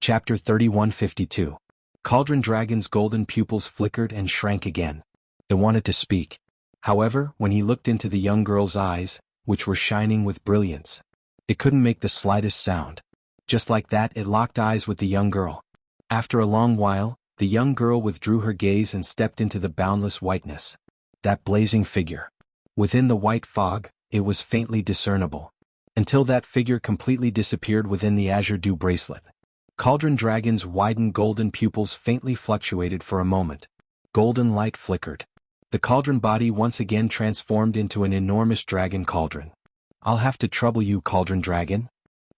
Chapter 3152. Cauldron Dragon's golden pupils flickered and shrank again. It wanted to speak. However, when he looked into the young girl's eyes, which were shining with brilliance, it couldn't make the slightest sound. Just like that, it locked eyes with the young girl. After a long while, the young girl withdrew her gaze and stepped into the boundless whiteness. That blazing figure. Within the white fog, it was faintly discernible. Until that figure completely disappeared within the azure dew bracelet. Cauldron Dragon's widened golden pupils faintly fluctuated for a moment. Golden light flickered. The cauldron body once again transformed into an enormous dragon cauldron. "I'll have to trouble you, Cauldron Dragon."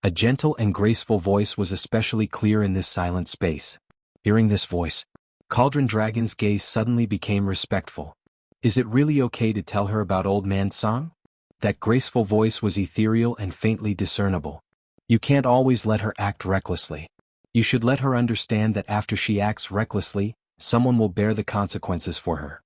A gentle and graceful voice was especially clear in this silent space. Hearing this voice, Cauldron Dragon's gaze suddenly became respectful. Is it really okay to tell her about Old Man Song? That graceful voice was ethereal and faintly discernible. You can't always let her act recklessly. You should let her understand that after she acts recklessly, someone will bear the consequences for her.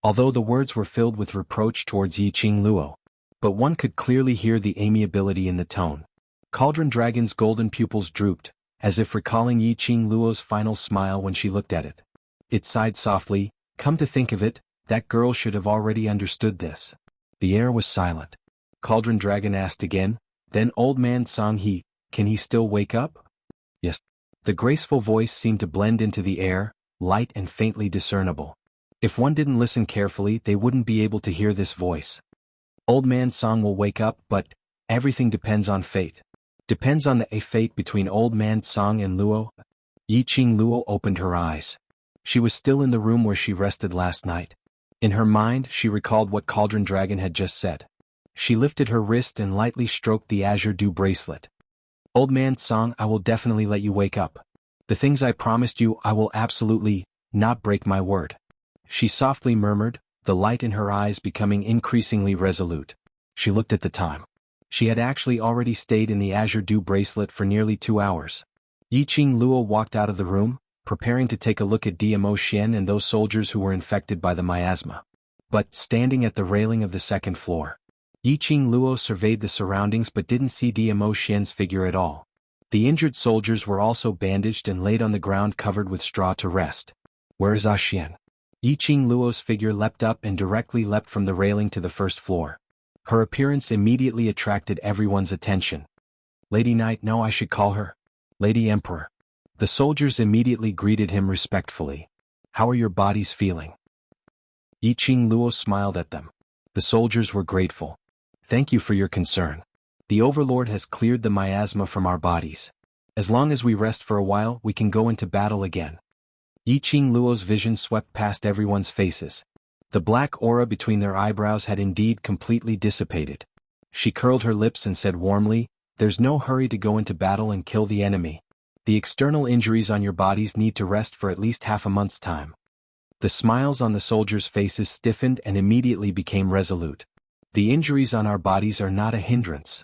Although the words were filled with reproach towards Yiqing Luo, but one could clearly hear the amiability in the tone. Cauldron Dragon's golden pupils drooped, as if recalling Yiqing Luo's final smile when she looked at it. It sighed softly. Come to think of it, that girl should have already understood this. The air was silent. Cauldron Dragon asked again, then Old Man Song can he still wake up? Yes. The graceful voice seemed to blend into the air, light and faintly discernible. If one didn't listen carefully, they wouldn't be able to hear this voice. Old Man Song will wake up, but everything depends on fate. Depends on the fate between Old Man Song and Luo. Yiqing Luo opened her eyes. She was still in the room where she rested last night. In her mind, she recalled what Cauldron Dragon had just said. She lifted her wrist and lightly stroked the azure dew bracelet. Old Man Song, I will definitely let you wake up. The things I promised you, I will absolutely not break my word. She softly murmured, the light in her eyes becoming increasingly resolute. She looked at the time. She had actually already stayed in the azure dew bracelet for nearly 2 hours. Yiqing Luo walked out of the room, preparing to take a look at Dmo Xian and those soldiers who were infected by the miasma. But, standing at the railing of the second floor, Yiqing Luo surveyed the surroundings but didn't see Dmo Xian's figure at all. The injured soldiers were also bandaged and laid on the ground covered with straw to rest. Where is Xian? Yiqing Luo's figure leapt up and directly leapt from the railing to the first floor. Her appearance immediately attracted everyone's attention. Lady Knight, no, I should call her Lady Emperor. The soldiers immediately greeted him respectfully. How are your bodies feeling? Yiqing Luo smiled at them. The soldiers were grateful. Thank you for your concern. The Overlord has cleared the miasma from our bodies. As long as we rest for a while, we can go into battle again. Yiqing Luo's vision swept past everyone's faces. The black aura between their eyebrows had indeed completely dissipated. She curled her lips and said warmly, there's no hurry to go into battle and kill the enemy. The external injuries on your bodies need to rest for at least half a month's time. The smiles on the soldiers' faces stiffened and immediately became resolute. The injuries on our bodies are not a hindrance.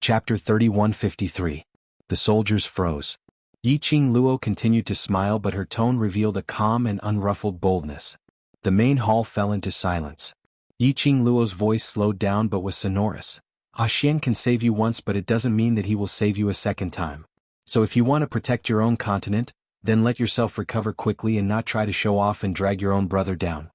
Chapter 3153. The soldiers froze. Yiqing Luo continued to smile, but her tone revealed a calm and unruffled boldness. The main hall fell into silence. Yiqing Luo's voice slowed down but was sonorous. Xian can save you once, but it doesn't mean that he will save you a second time. So if you want to protect your own continent, then let yourself recover quickly and not try to show off and drag your own brother down.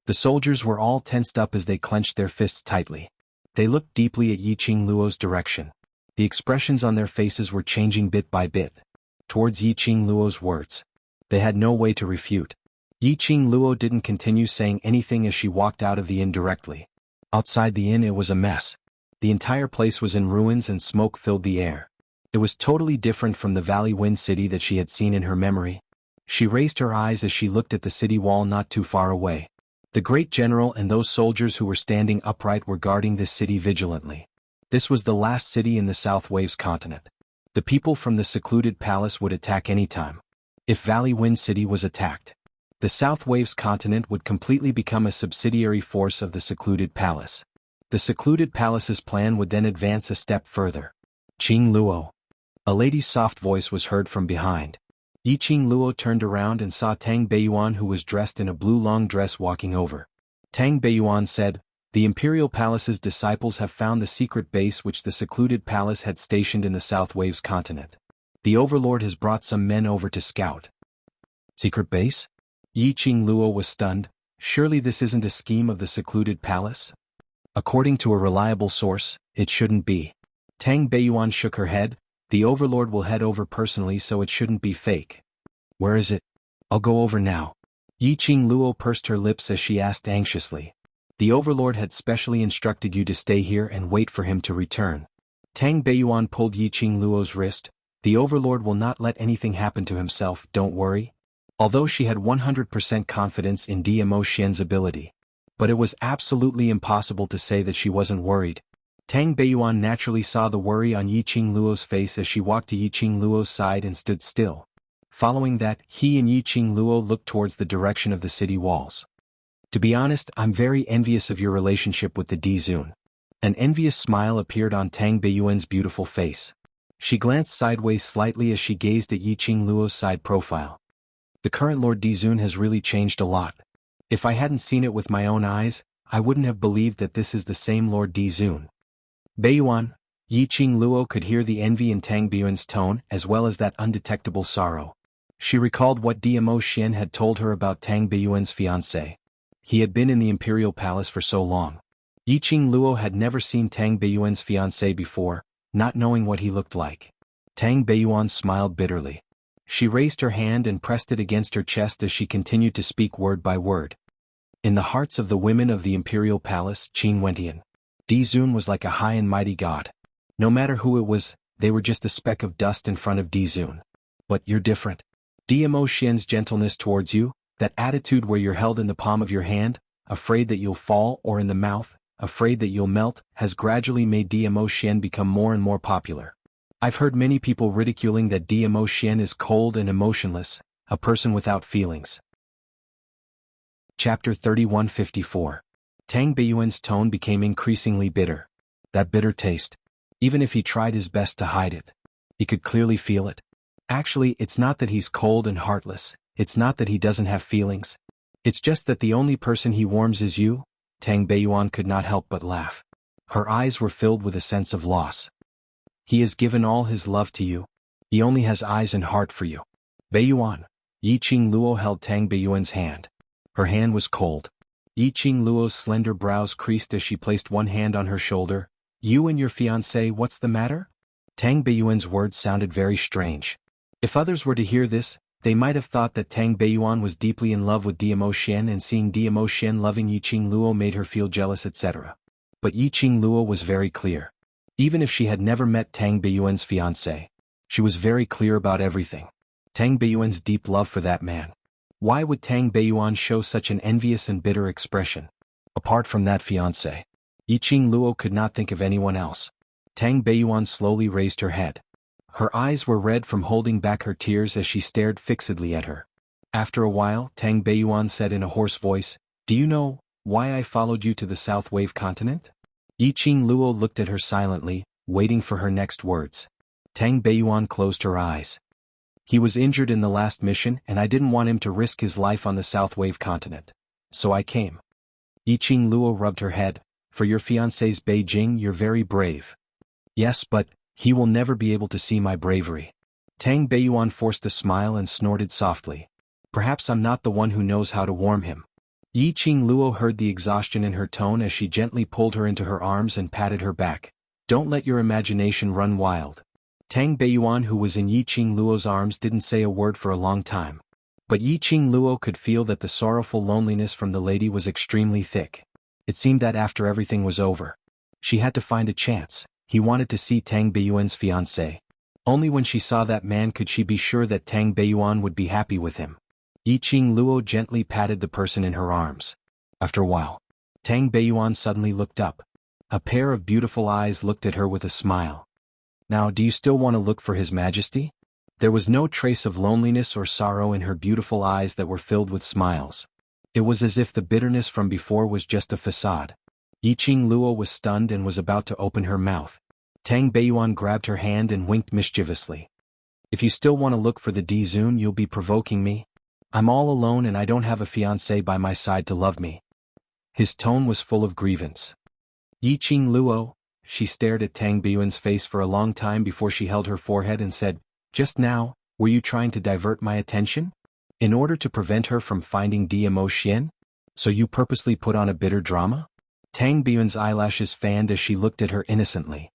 The soldiers were all tensed up as they clenched their fists tightly. They looked deeply at Yiqing Luo's direction. The expressions on their faces were changing bit by bit. Towards Yiqing Luo's words. They had no way to refute. Yiqing Luo didn't continue saying anything as she walked out of the inn directly. Outside the inn it was a mess. The entire place was in ruins and smoke filled the air. It was totally different from the Valley Wind City that she had seen in her memory. She raised her eyes as she looked at the city wall not too far away. The great general and those soldiers who were standing upright were guarding this city vigilantly. This was the last city in the South Waves continent. The people from the secluded palace would attack any time. If Valley Wind City was attacked, the South Waves continent would completely become a subsidiary force of the secluded palace. The secluded palace's plan would then advance a step further. Qing Luo. A lady's soft voice was heard from behind. Yiqing Luo turned around and saw Tang Beiyuan, who was dressed in a blue long dress, walking over. Tang Beiyuan said, "The Imperial Palace's disciples have found the secret base which the secluded palace had stationed in the South Waves continent. The overlord has brought some men over to scout. Secret base? Yi Qingluo was stunned. Surely this isn't a scheme of the secluded palace? According to a reliable source, it shouldn't be. Tang Beiyuan shook her head. The overlord will head over personally, so it shouldn't be fake. Where is it? I'll go over now. Yi Qingluo pursed her lips as she asked anxiously. The overlord had specially instructed you to stay here and wait for him to return. Tang Beiyuan pulled Yi Qingluo's wrist. The overlord will not let anything happen to himself, don't worry. Although she had 100% confidence in DMO Xian's ability. But it was absolutely impossible to say that she wasn't worried. Tang Beiyuan naturally saw the worry on Yi Qingluo's face as she walked to Yi Qingluo's side and stood still. Following that, he and Yi Qingluo looked towards the direction of the city walls. To be honest, I'm very envious of your relationship with the Dizun. An envious smile appeared on Tang Beiyuan's beautiful face. She glanced sideways slightly as she gazed at Yi Qingluo's side profile. The current Lord Dizun has really changed a lot. If I hadn't seen it with my own eyes, I wouldn't have believed that this is the same Lord Dizun. Beiyuan, Yi Qingluo could hear the envy in Tang Beiyuan's tone as well as that undetectable sorrow. She recalled what DMO Xian had told her about Tang Beiyuan's fiancé. He had been in the imperial palace for so long. Yi Qingluo had never seen Tang Beiyuan's fiancé before, not knowing what he looked like. Tang Beiyuan smiled bitterly. She raised her hand and pressed it against her chest as she continued to speak word by word. In the hearts of the women of the imperial palace, Qin Wentian, Dizun was like a high and mighty god. No matter who it was, they were just a speck of dust in front of Dizun. But you're different. DMO Xian's gentleness towards you, that attitude where you're held in the palm of your hand, afraid that you'll fall, or in the mouth, afraid that you'll melt, has gradually made DMO Xian become more and more popular. I've heard many people ridiculing that DMO Xian is cold and emotionless, a person without feelings. Chapter 3154. Tang Beiyuan's tone became increasingly bitter. That bitter taste. Even if he tried his best to hide it, he could clearly feel it. Actually, it's not that he's cold and heartless, it's not that he doesn't have feelings. It's just that the only person he warms is you. Tang Beiyuan could not help but laugh. Her eyes were filled with a sense of loss. He has given all his love to you. He only has eyes and heart for you. Beiyuan. Yi Qingluo held Tang Beiyuan's hand. Her hand was cold. Yi Qingluo's slender brows creased as she placed one hand on her shoulder. You and your fiancé, what's the matter? Tang Beiyuan's words sounded very strange. If others were to hear this, they might have thought that Tang Beiyuan was deeply in love with DMO Xian, and seeing DMO Xian loving Yi Qingluo made her feel jealous, etc. But Yi Qingluo was very clear. Even if she had never met Tang Beiyuan's fiancé, she was very clear about everything. Tang Beiyuan's deep love for that man. Why would Tang Beiyuan show such an envious and bitter expression? Apart from that fiancé, Yi Qingluo could not think of anyone else. Tang Beiyuan slowly raised her head. Her eyes were red from holding back her tears as she stared fixedly at her. After a while, Tang Beiyuan said in a hoarse voice, "Do you know why I followed you to the South Wave continent?" Yi Qingluo looked at her silently, waiting for her next words. Tang Beiyuan closed her eyes. He was injured in the last mission, and I didn't want him to risk his life on the South Wave continent. So I came. Yi Qingluo rubbed her head. For your fiancé's Beijing, you're very brave. Yes, but he will never be able to see my bravery. Tang Beiyuan forced a smile and snorted softly. Perhaps I'm not the one who knows how to warm him. Yi Qingluo heard the exhaustion in her tone as she gently pulled her into her arms and patted her back. Don't let your imagination run wild. Tang Beiyuan, who was in Yi Qingluo's arms, didn't say a word for a long time. But Yi Qingluo could feel that the sorrowful loneliness from the lady was extremely thick. It seemed that after everything was over, she had to find a chance. He wanted to see Tang Beiyuan's fiancé. Only when she saw that man could she be sure that Tang Beiyuan would be happy with him. Yi Qingluo gently patted the person in her arms. After a while, Tang Beiyuan suddenly looked up. A pair of beautiful eyes looked at her with a smile. Now, do you still want to look for His Majesty? There was no trace of loneliness or sorrow in her beautiful eyes that were filled with smiles. It was as if the bitterness from before was just a facade. Yi Qingluo was stunned and was about to open her mouth. Tang Beiyuan grabbed her hand and winked mischievously. If you still want to look for the Dizun, you'll be provoking me. I'm all alone and I don't have a fiancé by my side to love me. His tone was full of grievance. Yi Qingluo, she stared at Tang Beiyuan's face for a long time before she held her forehead and said, Just now, were you trying to divert my attention? In order to prevent her from finding Dmo Xian? So you purposely put on a bitter drama? Tang Biyuan's eyelashes fanned as she looked at her innocently.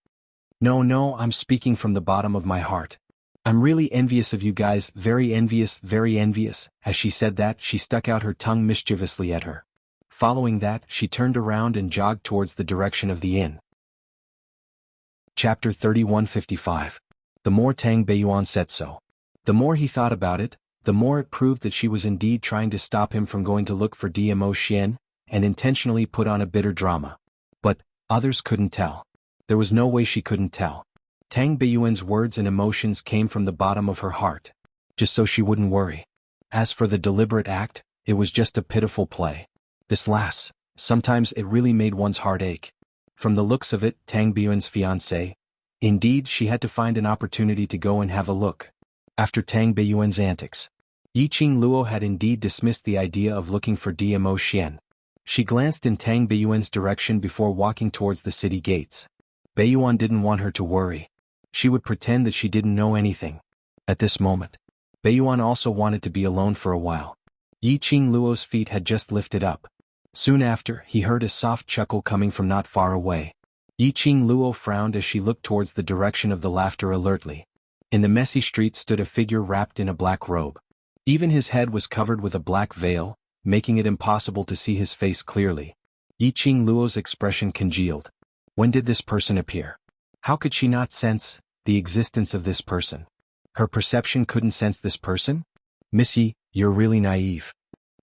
No, I'm speaking from the bottom of my heart. I'm really envious of you guys, very envious, very envious. As she said that, she stuck out her tongue mischievously at her. Following that, she turned around and jogged towards the direction of the inn. Chapter 3155. The more Tang Beiyuan said so. The more he thought about it, the more it proved that she was indeed trying to stop him from going to look for Dmo Xian, and intentionally put on a bitter drama. But others couldn't tell. There was no way she couldn't tell. Tang Beiyuan's words and emotions came from the bottom of her heart. Just so she wouldn't worry. As for the deliberate act, it was just a pitiful play. This lass, sometimes it really made one's heart ache. From the looks of it, Tang Biyuan's fiancée. Indeed, she had to find an opportunity to go and have a look. After Tang Beiyuan's antics, Yiqing Luo had indeed dismissed the idea of looking for Dmo Xian. She glanced in Tang Beiyuan's direction before walking towards the city gates. Beiyuan didn't want her to worry. She would pretend that she didn't know anything. At this moment, Beiyuan also wanted to be alone for a while. Yiqing Luo's feet had just lifted up. Soon after, he heard a soft chuckle coming from not far away. Yiqing Luo frowned as she looked towards the direction of the laughter alertly. In the messy street stood a figure wrapped in a black robe. Even his head was covered with a black veil, making it impossible to see his face clearly. Yiqing Luo's expression congealed. When did this person appear? How could she not sense the existence of this person? Her perception couldn't sense this person? Missy, you're really naive.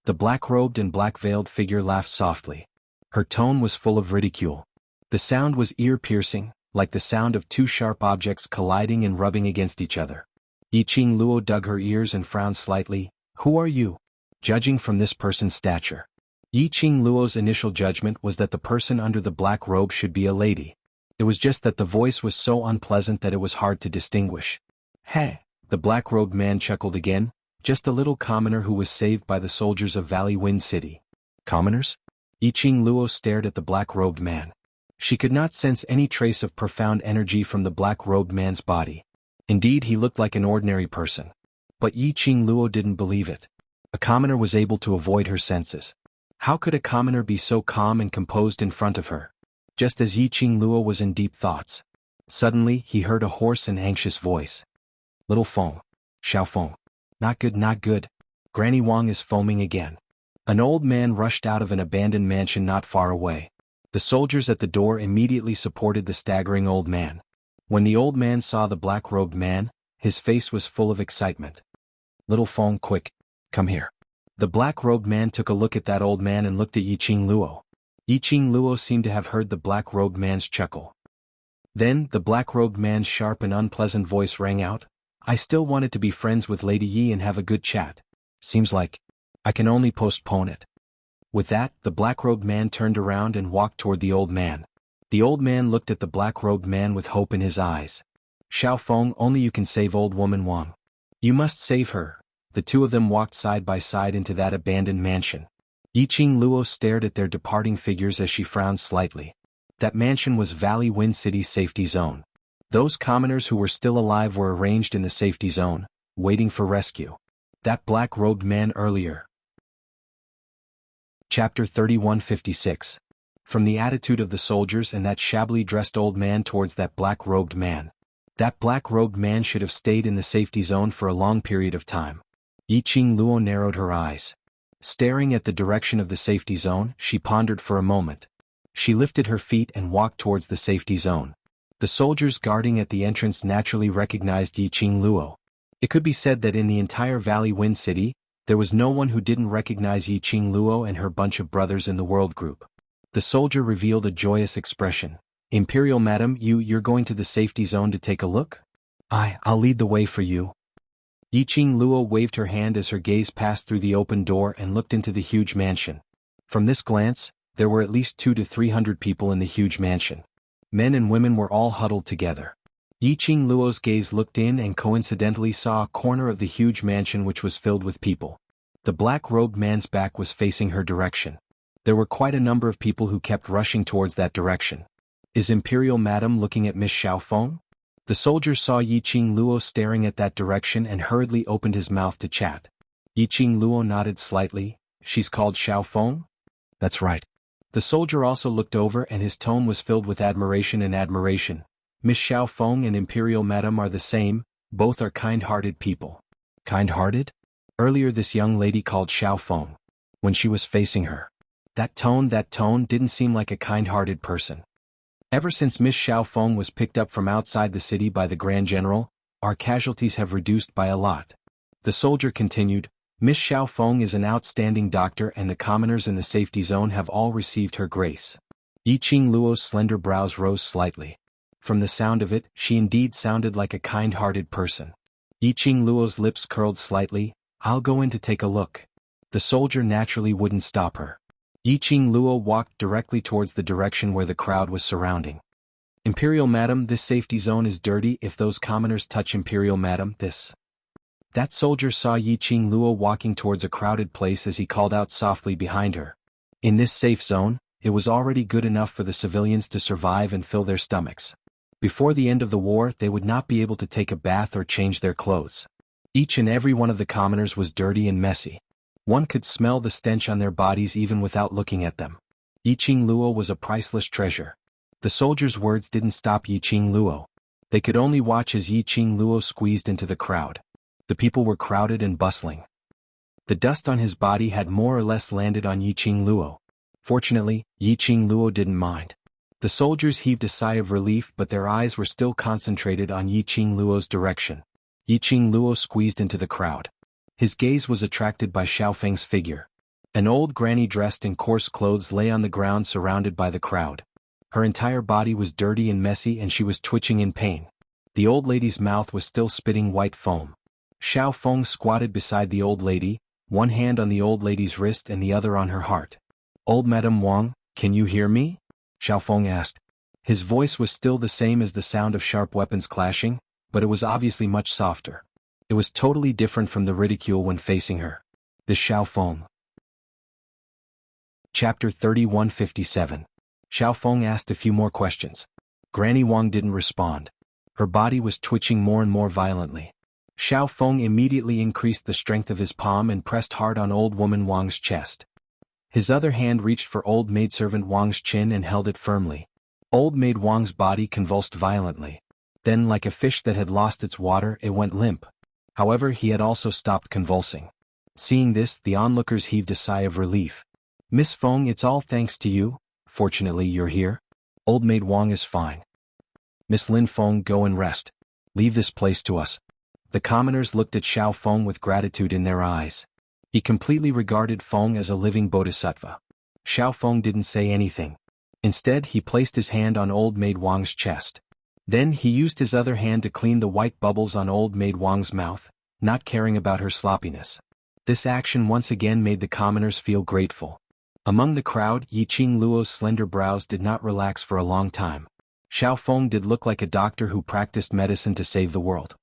The black-robed and black-veiled figure laughed softly. Her tone was full of ridicule. The sound was ear-piercing, like the sound of two sharp objects colliding and rubbing against each other. Yiqing Luo dug her ears and frowned slightly. Who are you? Judging from this person's stature. Yiqing Luo's initial judgment was that the person under the black robe should be a lady. It was just that the voice was so unpleasant that it was hard to distinguish. Hey, the black-robed man chuckled again, just a little commoner who was saved by the soldiers of Valley Wind City. Commoners? Yiqing Luo stared at the black-robed man. She could not sense any trace of profound energy from the black-robed man's body. Indeed, he looked like an ordinary person. But Yiqing Luo didn't believe it. A commoner was able to avoid her senses. How could a commoner be so calm and composed in front of her? Just as Yiqing Luo was in deep thoughts. Suddenly, he heard a hoarse and anxious voice. Little Feng. Xiao Feng. Not good, not good. Granny Wang is foaming again. An old man rushed out of an abandoned mansion not far away. The soldiers at the door immediately supported the staggering old man. When the old man saw the black-robed man, his face was full of excitement. Little Feng, quick, come here. The black-robed man took a look at that old man and looked at Yiqing Luo. Yiqing Luo seemed to have heard the black-robed man's chuckle. Then, the black-robed man's sharp and unpleasant voice rang out. I still wanted to be friends with Lady Yi and have a good chat. Seems like I can only postpone it. With that, the black-robed man turned around and walked toward the old man. The old man looked at the black-robed man with hope in his eyes. Xiao Feng, only you can save old woman Wang. You must save her. The two of them walked side by side into that abandoned mansion. Yiqing Luo stared at their departing figures as she frowned slightly. That mansion was Valley Wind City's safety zone. Those commoners who were still alive were arranged in the safety zone, waiting for rescue. That black-robed man earlier. Chapter 3156. From the attitude of the soldiers and that shabbily dressed old man towards that black-robed man. That black-robed man should have stayed in the safety zone for a long period of time. Yiqing Luo narrowed her eyes. Staring at the direction of the safety zone, she pondered for a moment. She lifted her feet and walked towards the safety zone. The soldiers guarding at the entrance naturally recognized Yiqing Luo. It could be said that in the entire Valley Wind City, there was no one who didn't recognize Yiqing Luo and her bunch of brothers in the world group. The soldier revealed a joyous expression. Imperial Madam, you're going to the safety zone to take a look? I'll lead the way for you. Yiqing Luo waved her hand as her gaze passed through the open door and looked into the huge mansion. From this glance, there were at least 200 to 300 people in the huge mansion. Men and women were all huddled together. Yiqing Luo's gaze looked in and coincidentally saw a corner of the huge mansion which was filled with people. The black-robed man's back was facing her direction. There were quite a number of people who kept rushing towards that direction. Is Imperial Madam looking at Miss Xiao Feng? The soldier saw Yiqing Luo staring at that direction and hurriedly opened his mouth to chat. Yiqing Luo nodded slightly. She's called Xiaofeng? That's right. The soldier also looked over and his tone was filled with admiration and admiration. Miss Xiaofeng and Imperial Madam are the same, both are kind-hearted people. Kind-hearted? Earlier this young lady called Xiaofeng. When she was facing her. That tone didn't seem like a kind-hearted person. Ever since Miss Xiaofeng was picked up from outside the city by the Grand General, our casualties have reduced by a lot. The soldier continued, Miss Xiaofeng is an outstanding doctor and the commoners in the safety zone have all received her grace. Yiqing Luo's slender brows rose slightly. From the sound of it, she indeed sounded like a kind-hearted person. Yiqing Luo's lips curled slightly. I'll go in to take a look. The soldier naturally wouldn't stop her. Yiqing Luo walked directly towards the direction where the crowd was surrounding. Imperial Madam, this safety zone is dirty. If those commoners touch Imperial Madam, That soldier saw Yiqing Luo walking towards a crowded place as he called out softly behind her. In this safe zone, it was already good enough for the civilians to survive and fill their stomachs. Before the end of the war, they would not be able to take a bath or change their clothes. Each and every one of the commoners was dirty and messy. One could smell the stench on their bodies even without looking at them. Yiqing Luo was a priceless treasure. The soldier's words didn't stop Yiqing Luo. They could only watch as Yiqing Luo squeezed into the crowd. The people were crowded and bustling. The dust on his body had more or less landed on Yiqing Luo. Fortunately, Yiqing Luo didn't mind. The soldiers heaved a sigh of relief, but their eyes were still concentrated on Yiqing Luo's direction. Yiqing Luo squeezed into the crowd. His gaze was attracted by Xiaofeng's figure. An old granny dressed in coarse clothes lay on the ground surrounded by the crowd. Her entire body was dirty and messy and she was twitching in pain. The old lady's mouth was still spitting white foam. Xiaofeng squatted beside the old lady, one hand on the old lady's wrist and the other on her heart. Old Madame Wang, can you hear me? Xiaofeng asked. His voice was still the same as the sound of sharp weapons clashing, but it was obviously much softer. It was totally different from the ridicule when facing her. The Xiaofeng. Chapter 3157. Xiaofeng asked a few more questions. Granny Wang didn't respond. Her body was twitching more and more violently. Xiaofeng immediately increased the strength of his palm and pressed hard on old woman Wang's chest. His other hand reached for old maidservant Wang's chin and held it firmly. Old maid Wang's body convulsed violently. Then, like a fish that had lost its water, it went limp. However, he had also stopped convulsing. Seeing this, the onlookers heaved a sigh of relief. Miss Feng, it's all thanks to you. Fortunately, you're here. Old maid Wang is fine. Miss Lin Feng, go and rest. Leave this place to us. The commoners looked at Xiaofeng with gratitude in their eyes. He completely regarded Feng as a living bodhisattva. Xiaofeng didn't say anything. Instead, he placed his hand on old maid Wang's chest. Then he used his other hand to clean the white bubbles on old maid Wang's mouth, not caring about her sloppiness. This action once again made the commoners feel grateful. Among the crowd, Yiqing Luo's slender brows did not relax for a long time. Xiaofeng did look like a doctor who practiced medicine to save the world.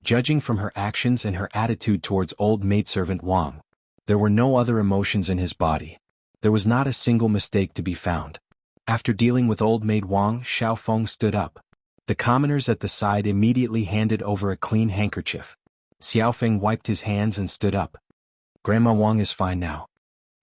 Judging from her actions and her attitude towards old maidservant Wang, there were no other emotions in his body. There was not a single mistake to be found. After dealing with old maid Wang, Xiaofeng stood up. The commoners at the side immediately handed over a clean handkerchief. Xiaofeng wiped his hands and stood up. Grandma Wang is fine now.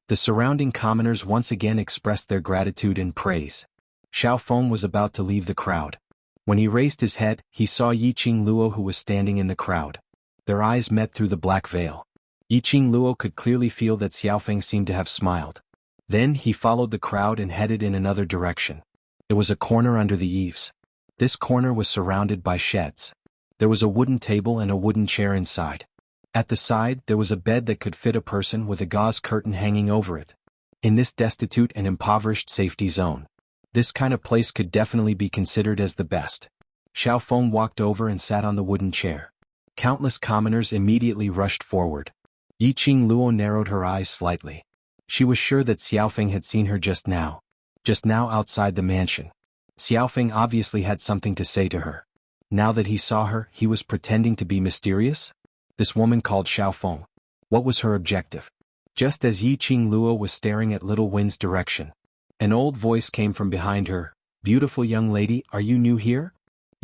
The surrounding commoners once again expressed their gratitude and praise. Xiaofeng was about to leave the crowd. When he raised his head, he saw Yiqing Luo who was standing in the crowd. Their eyes met through the black veil. Yiqing Luo could clearly feel that Xiaofeng seemed to have smiled. Then he followed the crowd and headed in another direction. It was a corner under the eaves. This corner was surrounded by sheds. There was a wooden table and a wooden chair inside. At the side, there was a bed that could fit a person with a gauze curtain hanging over it. In this destitute and impoverished safety zone, this kind of place could definitely be considered as the best. Xiaofeng walked over and sat on the wooden chair. Countless commoners immediately rushed forward. Yiqing Luo narrowed her eyes slightly. She was sure that Xiaofeng had seen her just now outside the mansion. Xiaofeng obviously had something to say to her. Now that he saw her, he was pretending to be mysterious? This woman called Xiaofeng. What was her objective? Just as Yiqing Luo was staring at Little Wind's direction, an old voice came from behind her. Beautiful young lady, are you new here?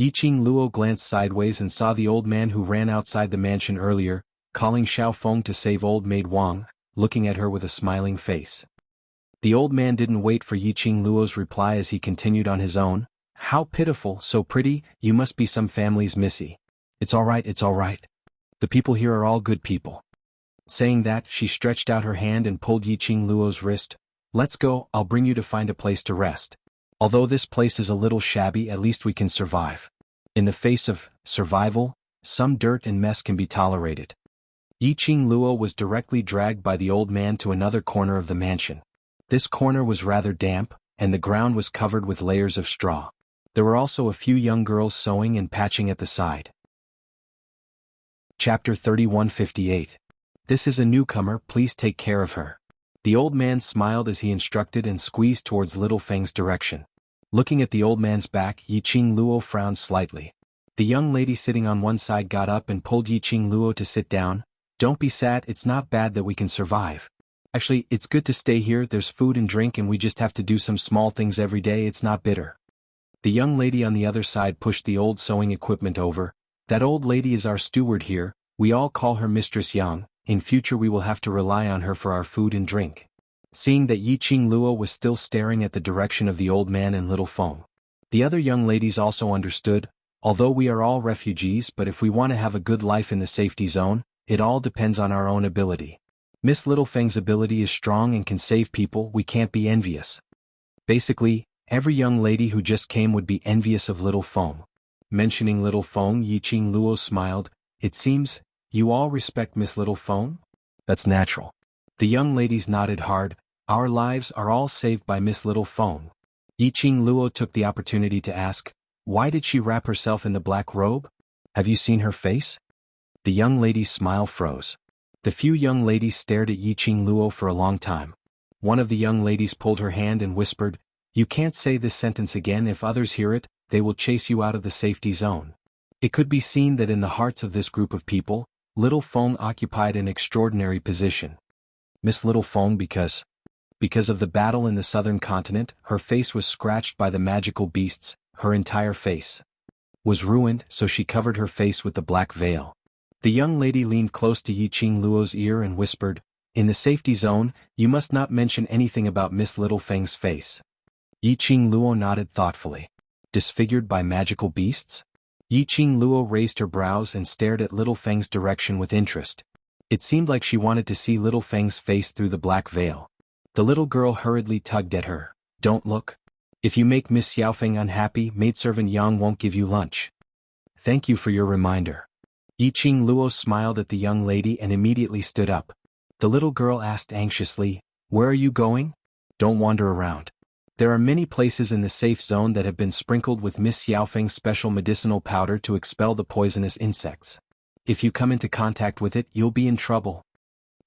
Yiqing Luo glanced sideways and saw the old man who ran outside the mansion earlier, calling Xiao Feng to save old maid Wang, looking at her with a smiling face. The old man didn't wait for Yiqing Luo's reply as he continued on his own. How pitiful, so pretty, you must be some family's missy. It's all right, it's all right. The people here are all good people. Saying that, she stretched out her hand and pulled Yiqing Luo's wrist. Let's go, I'll bring you to find a place to rest. Although this place is a little shabby, at least we can survive. In the face of survival, some dirt and mess can be tolerated. Yiqing Luo was directly dragged by the old man to another corner of the mansion. This corner was rather damp, and the ground was covered with layers of straw. There were also a few young girls sewing and patching at the side. Chapter 3158. This is a newcomer, please take care of her. The old man smiled as he instructed and squeezed towards Little Feng's direction. Looking at the old man's back, Yiqing Luo frowned slightly. The young lady sitting on one side got up and pulled Yiqing Luo to sit down. Don't be sad, it's not bad that we can survive. Actually, it's good to stay here, there's food and drink and we just have to do some small things every day, it's not bitter. The young lady on the other side pushed the old sewing equipment over. That old lady is our steward here, we all call her Mistress Yang. In future we will have to rely on her for our food and drink. Seeing that Yiqing Luo was still staring at the direction of the old man and Little Feng. The other young ladies also understood, although we are all refugees, but if we want to have a good life in the safety zone, it all depends on our own ability. Miss Little Feng's ability is strong and can save people, we can't be envious. Basically, every young lady who just came would be envious of Little Feng. Mentioning Little Feng, Yiqing Luo smiled. It seems, you all respect Miss Little Feng? That's natural. The young ladies nodded hard. Our lives are all saved by Miss Little Feng. Yiqing Luo took the opportunity to ask, why did she wrap herself in the black robe? Have you seen her face? The young lady's smile froze. The few young ladies stared at Yiqing Luo for a long time. One of the young ladies pulled her hand and whispered, you can't say this sentence again, if others hear it, they will chase you out of the safety zone. It could be seen that in the hearts of this group of people, Little Feng occupied an extraordinary position. Miss Little Feng because of the battle in the southern continent, her face was scratched by the magical beasts, her entire face was ruined, so she covered her face with the black veil. The young lady leaned close to Yiqing Luo's ear and whispered, in the safety zone, you must not mention anything about Miss Little Feng's face. Yiqing Luo nodded thoughtfully. Disfigured by magical beasts? Yiqing Luo raised her brows and stared at Little Feng's direction with interest. It seemed like she wanted to see Little Feng's face through the black veil. The little girl hurriedly tugged at her. Don't look. If you make Miss Xiaofeng unhappy, maidservant Yang won't give you lunch. Thank you for your reminder. Yiqing Luo smiled at the young lady and immediately stood up. The little girl asked anxiously, where are you going? Don't wander around. There are many places in the safe zone that have been sprinkled with Miss Xiaofeng's special medicinal powder to expel the poisonous insects. If you come into contact with it, you'll be in trouble.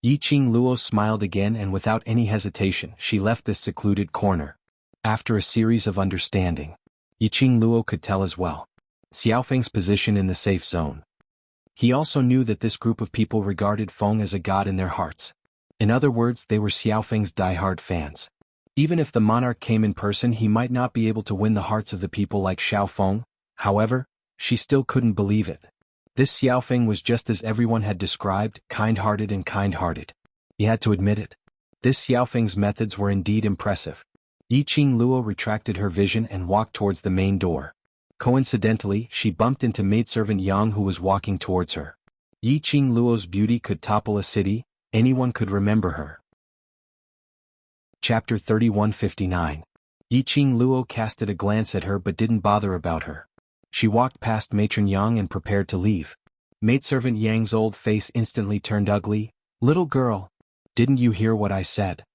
Yiqing Luo smiled again and without any hesitation, she left this secluded corner. After a series of understanding, Yiqing Luo could tell as well Xiaofeng's position in the safe zone. He also knew that this group of people regarded Feng as a god in their hearts. In other words, they were Xiaofeng's diehard fans. Even if the monarch came in person, he might not be able to win the hearts of the people like Xiao Feng. However, she still couldn't believe it. This Xiaofeng was just as everyone had described, kind-hearted and kind-hearted. He had to admit it. This Xiaofeng's methods were indeed impressive. Yiqing Luo retracted her vision and walked towards the main door. Coincidentally, she bumped into maidservant Yang who was walking towards her. Yiqing Luo's beauty could topple a city, anyone could remember her. Chapter 3159. Yiqing Luo casted a glance at her but didn't bother about her. She walked past matron Yang and prepared to leave. Maidservant Yang's old face instantly turned ugly. Little girl, didn't you hear what I said?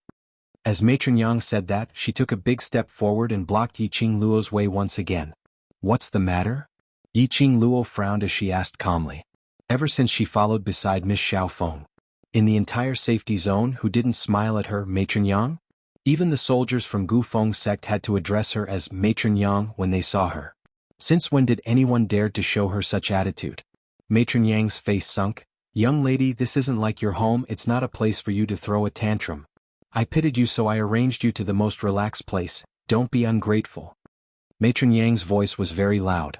As matron Yang said that, she took a big step forward and blocked Yiqing Luo's way once again. What's the matter? Yiqing Luo frowned as she asked calmly. Ever since she followed beside Miss Xiaofeng in the entire safety zone, who didn't smile at her, matron Yang? Even the soldiers from Gu Feng's sect had to address her as matron Yang when they saw her. Since when did anyone dare to show her such attitude? Matron Yang's face sunk. Young lady, this isn't like your home, it's not a place for you to throw a tantrum. I pitied you so I arranged you to the most relaxed place, don't be ungrateful. Matron Yang's voice was very loud.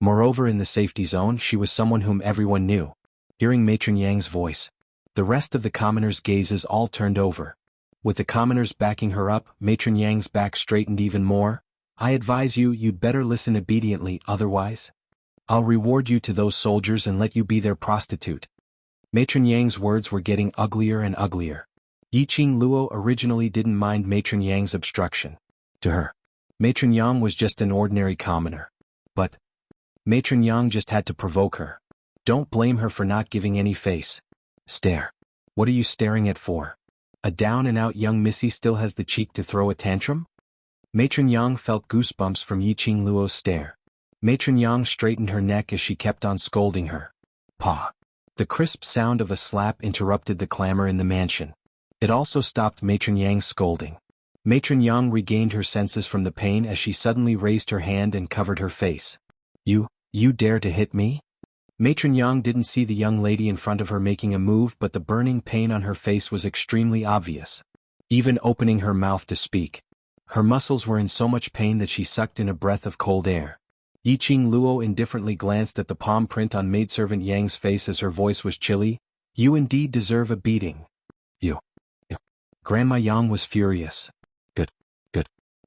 Moreover, in the safety zone, she was someone whom everyone knew. Hearing Matron Yang's voice, the rest of the commoners' gazes all turned over. With the commoners backing her up, Matron Yang's back straightened even more. I advise you, you'd better listen obediently, otherwise I'll reward you to those soldiers and let you be their prostitute. Matron Yang's words were getting uglier and uglier. Yiqing Luo originally didn't mind Matron Yang's obstruction. To her, Matron Yang was just an ordinary commoner. But Matron Yang just had to provoke her. Don't blame her for not giving any face. Stare. What are you staring at for? A down-and-out young missy still has the cheek to throw a tantrum? Matron Yang felt goosebumps from Yiqing Luo's stare. Matron Yang straightened her neck as she kept on scolding her. Pa. The crisp sound of a slap interrupted the clamor in the mansion. It also stopped Matron Yang's scolding. Matron Yang regained her senses from the pain as she suddenly raised her hand and covered her face. You dare to hit me? Matron Yang didn't see the young lady in front of her making a move, but the burning pain on her face was extremely obvious. Even opening her mouth to speak, her muscles were in so much pain that she sucked in a breath of cold air. Yiqing Luo indifferently glanced at the palm print on maidservant Yang's face as her voice was chilly. You indeed deserve a beating. You. Grandma Yang was furious. Good.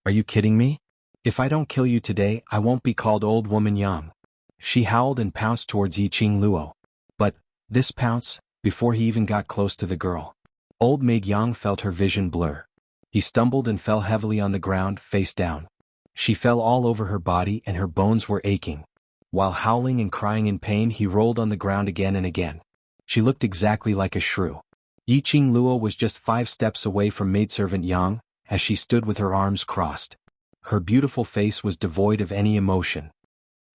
Are you kidding me? If I don't kill you today, I won't be called Old Woman Yang. She howled and pounced towards Yiqing Luo. But this pounce, before he even got close to the girl, Old Maid Yang felt her vision blur. He stumbled and fell heavily on the ground, face down. She fell all over her body and her bones were aching. While howling and crying in pain, he rolled on the ground again and again. She looked exactly like a shrew. Yiqing Luo was just 5 steps away from maidservant Yang, as she stood with her arms crossed. Her beautiful face was devoid of any emotion.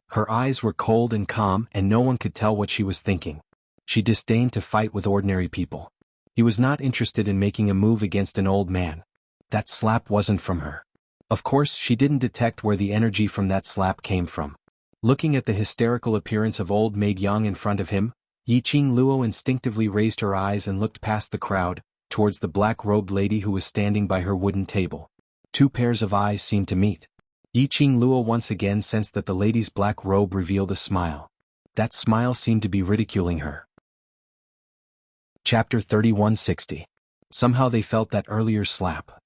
Her eyes were cold and calm, and no one could tell what she was thinking. She disdained to fight with ordinary people. He was not interested in making a move against an old man. That slap wasn't from her. Of course, she didn't detect where the energy from that slap came from. Looking at the hysterical appearance of Old Maid Yang in front of him, Yiqing Luo instinctively raised her eyes and looked past the crowd, towards the black-robed lady who was standing by her wooden table. 2 pairs of eyes seemed to meet. Yiqing Luo once again sensed that the lady's black robe revealed a smile. That smile seemed to be ridiculing her. Chapter 3160. Somehow they felt that earlier slap.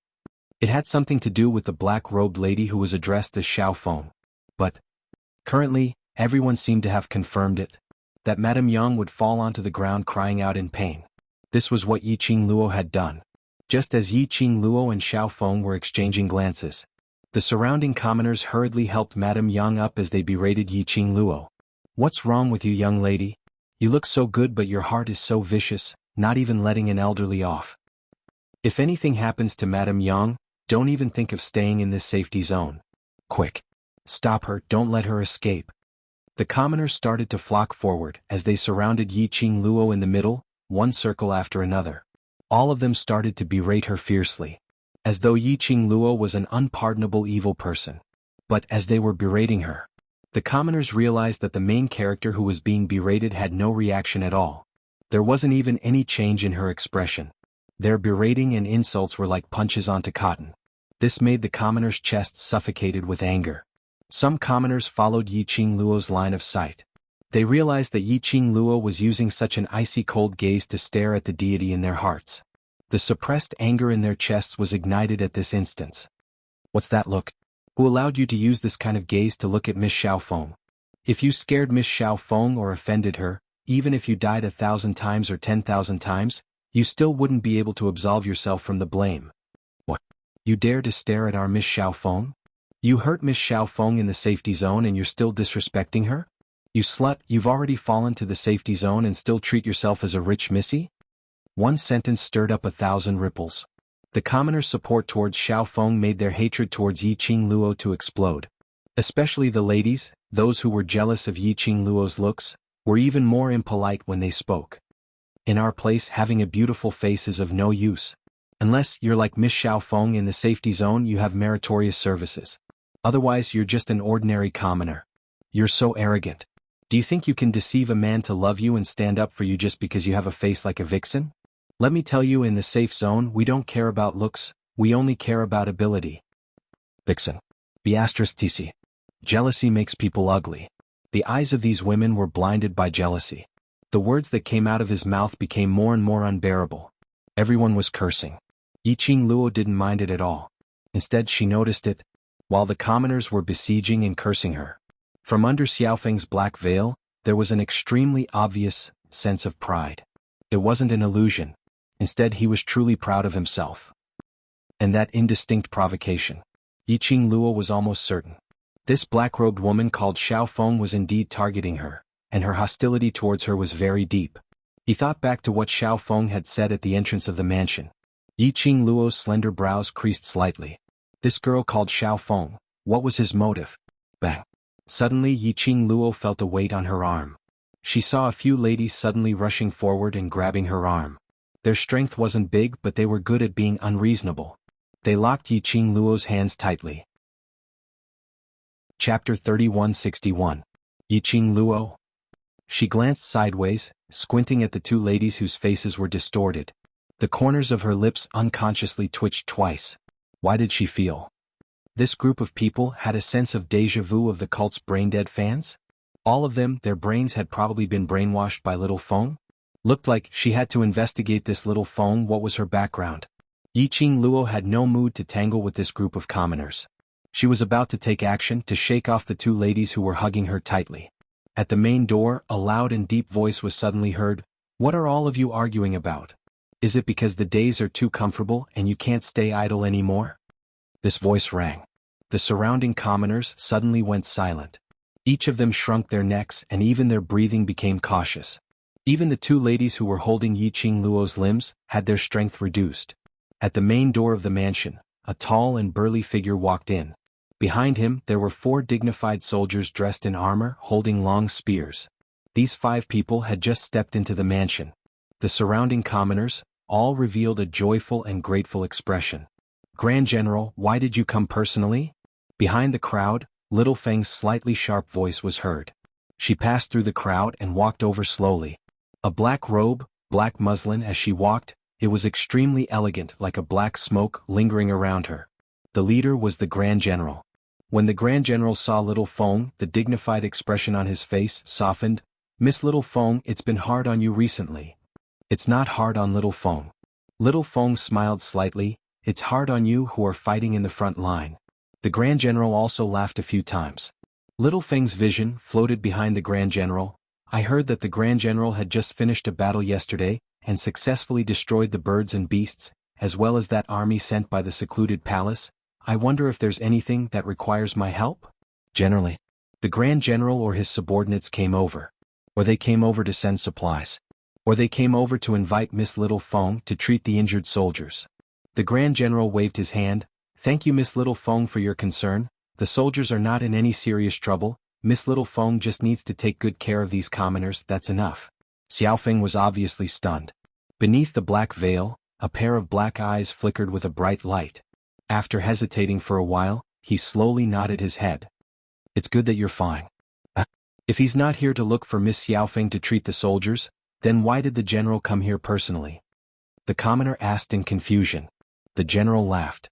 It had something to do with the black-robed lady who was addressed as Xiaofeng. But currently, everyone seemed to have confirmed it. That Madame Yang would fall onto the ground crying out in pain. This was what Yiqing Luo had done. Just as Yiqing Luo and Xiaofeng were exchanging glances, the surrounding commoners hurriedly helped Madame Yang up as they berated Yiqing Luo. What's wrong with you, young lady? You look so good but your heart is so vicious, not even letting an elderly off. If anything happens to Madame Yang, don't even think of staying in this safety zone. Quick. Stop her, don't let her escape. The commoners started to flock forward as they surrounded Yiqing Luo in the middle, one circle after another. All of them started to berate her fiercely, as though Yiqing Luo was an unpardonable evil person. But as they were berating her, the commoners realized that the main character who was being berated had no reaction at all. There wasn't even any change in her expression. Their berating and insults were like punches onto cotton. This made the commoners' chests suffocated with anger. Some commoners followed Yiqing Luo's line of sight. They realized that Yiqing Luo was using such an icy cold gaze to stare at the deity in their hearts. The suppressed anger in their chests was ignited at this instance. What's that look? Who allowed you to use this kind of gaze to look at Miss Xiaofeng? If you scared Miss Xiaofeng or offended her, even if you died 1,000 times or 10,000 times, you still wouldn't be able to absolve yourself from the blame. What? You dare to stare at our Miss Xiaofeng? You hurt Miss Xiaofeng in the safety zone and you're still disrespecting her? You slut, you've already fallen to the safety zone and still treat yourself as a rich missy? One sentence stirred up 1,000 ripples. The commoners' support towards Xiaofeng made their hatred towards Yiqing Luo to explode. Especially the ladies, those who were jealous of Yiqing Luo's looks, were even more impolite when they spoke. In our place, having a beautiful face is of no use. Unless you're like Miss Xiaofeng in the safety zone, you have meritorious services. Otherwise, you're just an ordinary commoner. You're so arrogant. Do you think you can deceive a man to love you and stand up for you just because you have a face like a vixen? Let me tell you, in the safe zone, we don't care about looks, we only care about ability. Vixen. Tc. Jealousy makes people ugly. The eyes of these women were blinded by jealousy. The words that came out of his mouth became more and more unbearable. Everyone was cursing. Yiqing Luo didn't mind it at all. Instead, she noticed it, while the commoners were besieging and cursing her. From under Xiaofeng's black veil, there was an extremely obvious sense of pride. It wasn't an illusion. Instead, he was truly proud of himself. And that indistinct provocation. Yiqing Luo was almost certain. This black-robed woman called Xiaofeng was indeed targeting her, and her hostility towards her was very deep. He thought back to what Xiaofeng had said at the entrance of the mansion. Yiqing Luo's slender brows creased slightly. This girl called Xiaofeng, what was his motive? Bang! Suddenly Yiqing Luo felt a weight on her arm. She saw a few ladies suddenly rushing forward and grabbing her arm. Their strength wasn't big, but they were good at being unreasonable. They locked Yiqing Luo's hands tightly. Chapter 3161. Yiqing Luo. She glanced sideways, squinting at the two ladies whose faces were distorted. The corners of her lips unconsciously twitched twice. Why did she feel? This group of people had a sense of déjà vu of the cult's brain-dead fans? All of them, their brains had probably been brainwashed by Little Feng? Looked like she had to investigate this Little Feng. What was her background? Yiqing Luo had no mood to tangle with this group of commoners. She was about to take action to shake off the two ladies who were hugging her tightly. At the main door, a loud and deep voice was suddenly heard. What are all of you arguing about? Is it because the days are too comfortable and you can't stay idle anymore? This voice rang. The surrounding commoners suddenly went silent. Each of them shrunk their necks and even their breathing became cautious. Even the two ladies who were holding Yiqing Luo's limbs had their strength reduced. At the main door of the mansion, a tall and burly figure walked in. Behind him, there were 4 dignified soldiers dressed in armor, holding long spears. These 5 people had just stepped into the mansion. The surrounding commoners, all revealed a joyful and grateful expression. Grand General, why did you come personally? Behind the crowd, Little Feng's slightly sharp voice was heard. She passed through the crowd and walked over slowly. A black robe, black muslin as she walked, it was extremely elegant, like a black smoke lingering around her. The leader was the Grand General. When the Grand General saw Little Feng, the dignified expression on his face softened. Miss Little Feng, it's been hard on you recently. It's not hard on Little Feng. Little Feng smiled slightly. It's hard on you who are fighting in the front line. The Grand General also laughed a few times. Little Feng's vision floated behind the Grand General. I heard that the Grand General had just finished a battle yesterday and successfully destroyed the birds and beasts, as well as that army sent by the secluded palace. I wonder if there's anything that requires my help? Generally, the Grand General or his subordinates came over. Or they came over to send supplies. Or they came over to invite Miss Little Feng to treat the injured soldiers. The Grand General waved his hand. Thank you, Miss Little Feng, for your concern. The soldiers are not in any serious trouble. Miss Little Feng just needs to take good care of these commoners, that's enough. Xiaofeng was obviously stunned. Beneath the black veil, a pair of black eyes flickered with a bright light. After hesitating for a while, he slowly nodded his head. It's good that you're fine. If he's not here to look for Miss Xiaofeng to treat the soldiers, then why did the general come here personally? The commoner asked in confusion. The general laughed.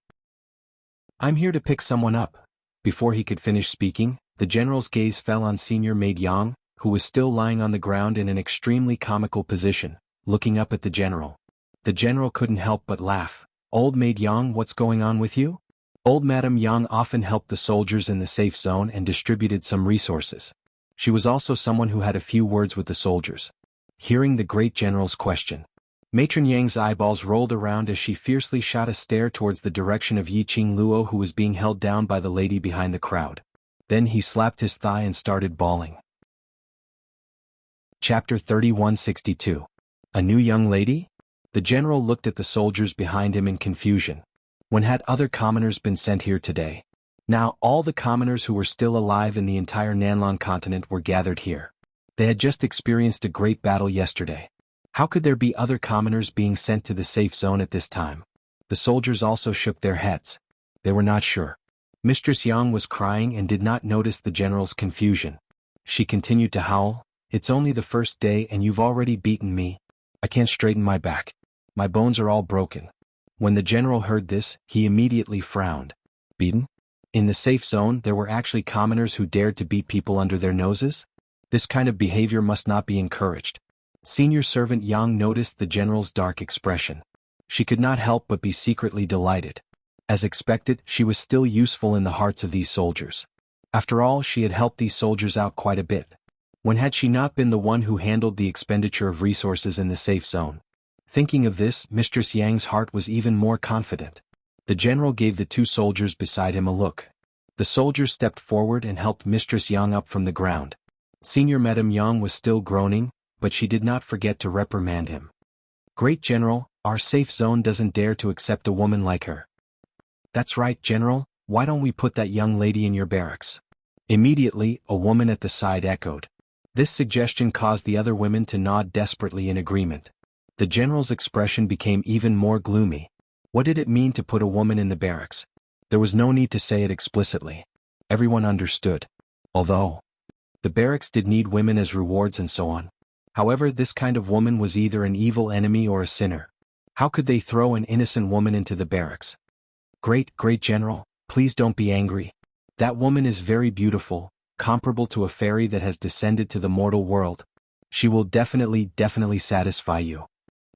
I'm here to pick someone up. Before he could finish speaking, the general's gaze fell on senior maid Yang, who was still lying on the ground in an extremely comical position, looking up at the general. The general couldn't help but laugh. Old maid Yang, what's going on with you? Old Madam Yang often helped the soldiers in the safe zone and distributed some resources. She was also someone who had a few words with the soldiers. Hearing the great general's question, Matron Yang's eyeballs rolled around as she fiercely shot a stare towards the direction of Yiqing Luo, who was being held down by the lady behind the crowd. Then he slapped his thigh and started bawling. Chapter 3162. A new young lady? The general looked at the soldiers behind him in confusion. When had other commoners been sent here today? Now all the commoners who were still alive in the entire Nanlong continent were gathered here. They had just experienced a great battle yesterday. How could there be other commoners being sent to the safe zone at this time? The soldiers also shook their heads. They were not sure. Mistress Yang was crying and did not notice the general's confusion. She continued to howl. It's only the first day and you've already beaten me. I can't straighten my back. My bones are all broken. When the general heard this, he immediately frowned. Beaten? In the safe zone there were actually commoners who dared to beat people under their noses? This kind of behavior must not be encouraged. Senior servant Yang noticed the general's dark expression. She could not help but be secretly delighted. As expected, she was still useful in the hearts of these soldiers. After all, she had helped these soldiers out quite a bit. When had she not been the one who handled the expenditure of resources in the safe zone? Thinking of this, Mistress Yang's heart was even more confident. The general gave the two soldiers beside him a look. The soldiers stepped forward and helped Mistress Yang up from the ground. Senior Madame Yang was still groaning, but she did not forget to reprimand him. "Great General, our safe zone doesn't dare to accept a woman like her." "That's right, General, why don't we put that young lady in your barracks?" Immediately, a woman at the side echoed. This suggestion caused the other women to nod desperately in agreement. The general's expression became even more gloomy. What did it mean to put a woman in the barracks? There was no need to say it explicitly. Everyone understood. Although the barracks did need women as rewards and so on. However, this kind of woman was either an evil enemy or a sinner. How could they throw an innocent woman into the barracks? Great General, please don't be angry. That woman is very beautiful, comparable to a fairy that has descended to the mortal world. She will definitely satisfy you."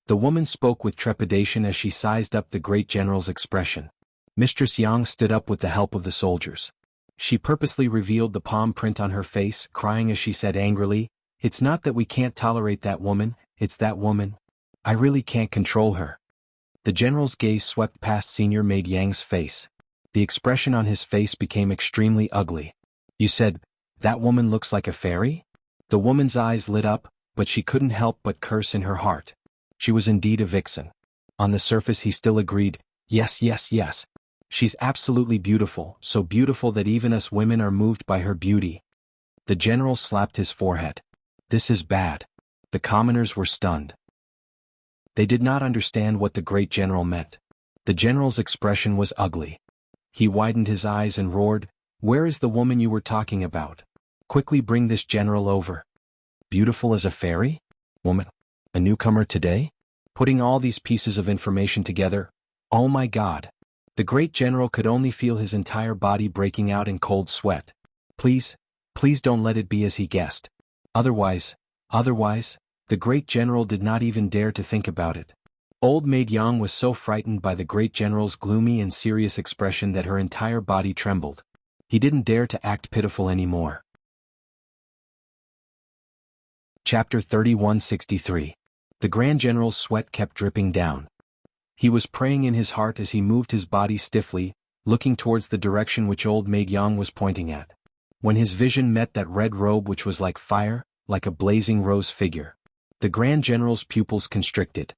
The woman spoke with trepidation as she sized up the great general's expression. Mistress Yang stood up with the help of the soldiers. She purposely revealed the palm print on her face, crying as she said angrily, "It's not that we can't tolerate that woman, it's that woman. I really can't control her." The general's gaze swept past Senior Maid Yang's face. The expression on his face became extremely ugly. "You said, that woman looks like a fairy?" The woman's eyes lit up, but she couldn't help but curse in her heart. She was indeed a vixen. On the surface he still agreed, yes. She's absolutely beautiful, so beautiful that even us women are moved by her beauty. The general slapped his forehead. This is bad. The commoners were stunned. They did not understand what the great general meant. The general's expression was ugly. He widened his eyes and roared, "Where is the woman you were talking about? Quickly bring this general over." Beautiful as a fairy? Woman? A newcomer today? Putting all these pieces of information together, oh my God. The great general could only feel his entire body breaking out in cold sweat. Please don't let it be as he guessed. Otherwise, the great general did not even dare to think about it. Old Maid Yang was so frightened by the great general's gloomy and serious expression that her entire body trembled. He didn't dare to act pitiful anymore. Chapter 3163. The Grand General's sweat kept dripping down. He was praying in his heart as he moved his body stiffly, looking towards the direction which Old Maid Yang was pointing at. When his vision met that red robe which was like fire, like a blazing rose figure, the Grand General's pupils constricted.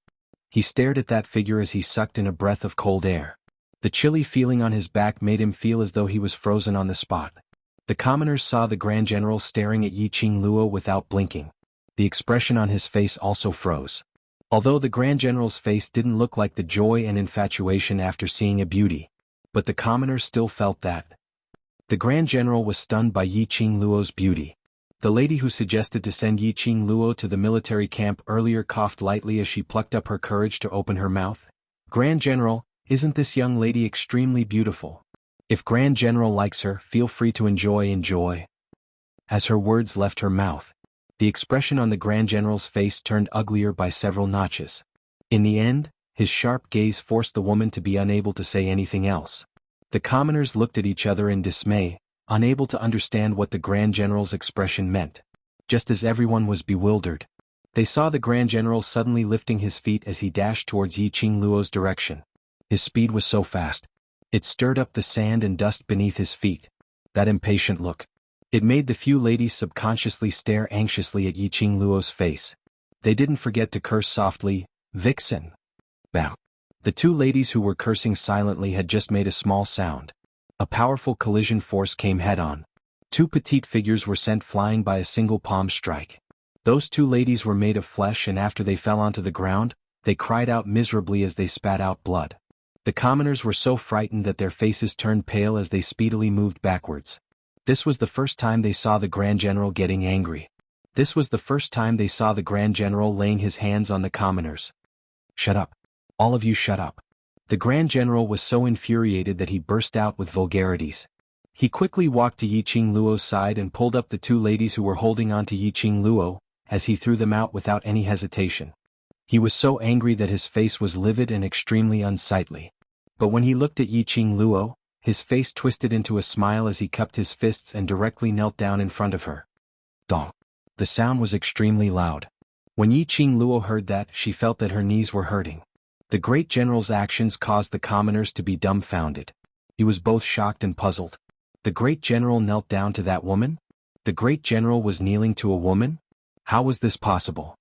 He stared at that figure as he sucked in a breath of cold air. The chilly feeling on his back made him feel as though he was frozen on the spot. The commoners saw the Grand General staring at Yiqing Luo without blinking. The expression on his face also froze. Although the Grand General's face didn't look like the joy and infatuation after seeing a beauty, but the commoners still felt that. The Grand General was stunned by Yiqing Luo's beauty. The lady who suggested to send Yiqing Luo to the military camp earlier coughed lightly as she plucked up her courage to open her mouth. "Grand General, isn't this young lady extremely beautiful? If Grand General likes her, feel free to enjoy." As her words left her mouth, the expression on the Grand General's face turned uglier by several notches. In the end, his sharp gaze forced the woman to be unable to say anything else. The commoners looked at each other in dismay, unable to understand what the Grand General's expression meant. Just as everyone was bewildered, they saw the Grand General suddenly lifting his feet as he dashed towards Yiqing Luo's direction. His speed was so fast, it stirred up the sand and dust beneath his feet. That impatient look. It made the few ladies subconsciously stare anxiously at Yiqing Luo's face. They didn't forget to curse softly, "Vixen!" Bam! The two ladies who were cursing silently had just made a small sound. A powerful collision force came head-on. Two petite figures were sent flying by a single palm strike. Those two ladies were made of flesh, and after they fell onto the ground, they cried out miserably as they spat out blood. The commoners were so frightened that their faces turned pale as they speedily moved backwards. This was the first time they saw the Grand General getting angry. This was the first time they saw the Grand General laying his hands on the commoners. "Shut up. All of you shut up." The Grand General was so infuriated that he burst out with vulgarities. He quickly walked to Yiqing Luo's side and pulled up the two ladies who were holding on to Yiqing Luo, as he threw them out without any hesitation. He was so angry that his face was livid and extremely unsightly. But when he looked at Yiqing Luo, his face twisted into a smile as he cupped his fists and directly knelt down in front of her. Dong. The sound was extremely loud. When Yiqing Luo heard that, she felt that her knees were hurting. The great general's actions caused the commoners to be dumbfounded. He was both shocked and puzzled. The great general knelt down to that woman? The great general was kneeling to a woman? How was this possible?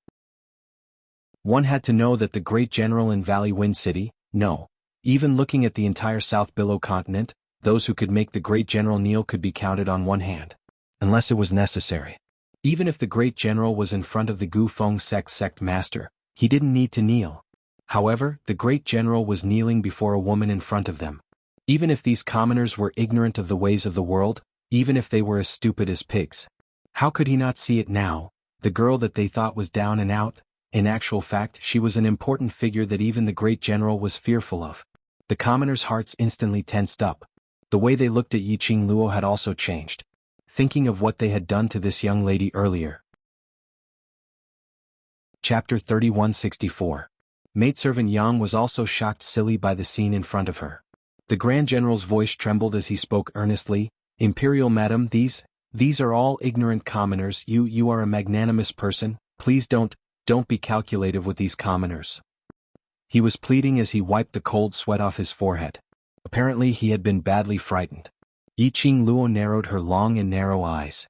One had to know that the great general in Valley Wind City, no. Even looking at the entire South Billow continent, those who could make the great general kneel could be counted on one hand. Unless it was necessary. Even if the great general was in front of the Gufeng sect master, he didn't need to kneel. However, the great general was kneeling before a woman in front of them. Even if these commoners were ignorant of the ways of the world, even if they were as stupid as pigs. How could he not see it now? The girl that they thought was down and out, in actual fact she was an important figure that even the great general was fearful of. The commoners' hearts instantly tensed up. The way they looked at Yiqing Luo had also changed. Thinking of what they had done to this young lady earlier. Chapter 3164. Maidservant Yang was also shocked silly by the scene in front of her. The Grand General's voice trembled as he spoke earnestly. Imperial Madam, these are all ignorant commoners. You are a magnanimous person. Please don't be calculative with these commoners. He was pleading as he wiped the cold sweat off his forehead. Apparently he had been badly frightened. Yiqing Luo narrowed her long and narrow eyes.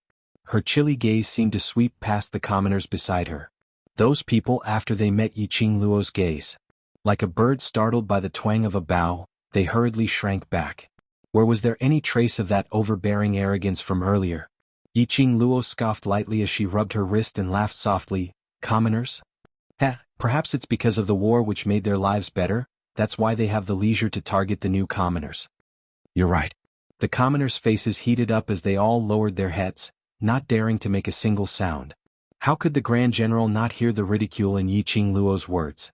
Her chilly gaze seemed to sweep past the commoners beside her. Those people, after they met Yiqing Luo's gaze, like a bird startled by the twang of a bow, they hurriedly shrank back. Where was there any trace of that overbearing arrogance from earlier? Yiqing Luo scoffed lightly as she rubbed her wrist and laughed softly. Commoners? Perhaps it's because of the war which made their lives better, that's why they have the leisure to target the new commoners. You're right. The commoners' faces heated up as they all lowered their heads, not daring to make a single sound. How could the Grand General not hear the ridicule in Yiqing Luo's words?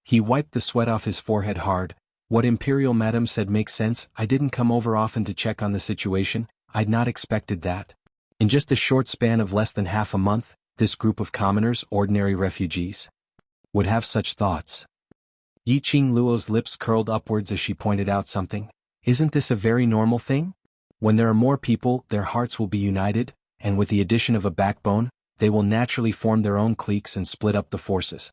He wiped the sweat off his forehead hard. What Imperial Madam said makes sense. I didn't come over often to check on the situation. I'd not expected that. In just a short span of less than half a month, this group of commoners, ordinary refugees, would have such thoughts. Yiqing Luo's lips curled upwards as she pointed out something. Isn't this a very normal thing? When there are more people, their hearts will be united, and with the addition of a backbone, they will naturally form their own cliques and split up the forces.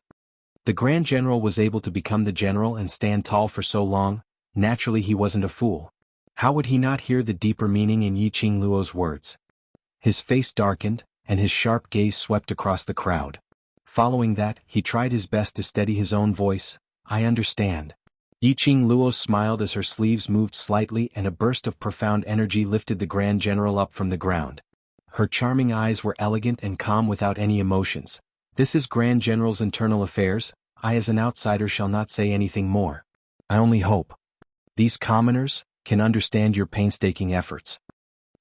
The Grand General was able to become the general and stand tall for so long. Naturally he wasn't a fool. How would he not hear the deeper meaning in Yiqing Luo's words? His face darkened, and his sharp gaze swept across the crowd. Following that, he tried his best to steady his own voice. I understand. Yiqing Luo smiled as her sleeves moved slightly and a burst of profound energy lifted the Grand General up from the ground. Her charming eyes were elegant and calm without any emotions. This is Grand General's internal affairs. I as an outsider shall not say anything more. I only hope these commoners can understand your painstaking efforts.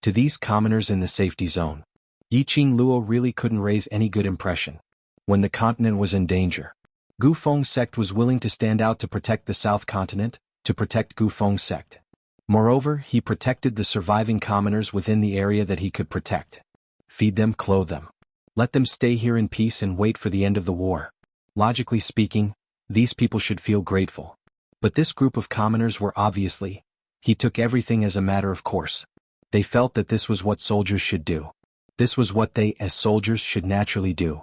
To these commoners in the safety zone, Yiqing Luo really couldn't raise any good impression. When the continent was in danger, Gufeng sect was willing to stand out to protect the South Continent, to protect Gufeng sect. Moreover, he protected the surviving commoners within the area that he could protect. Feed them, clothe them. Let them stay here in peace and wait for the end of the war. Logically speaking, these people should feel grateful. But this group of commoners were obviously, he took everything as a matter of course. They felt that this was what soldiers should do. This was what they, as soldiers, should naturally do.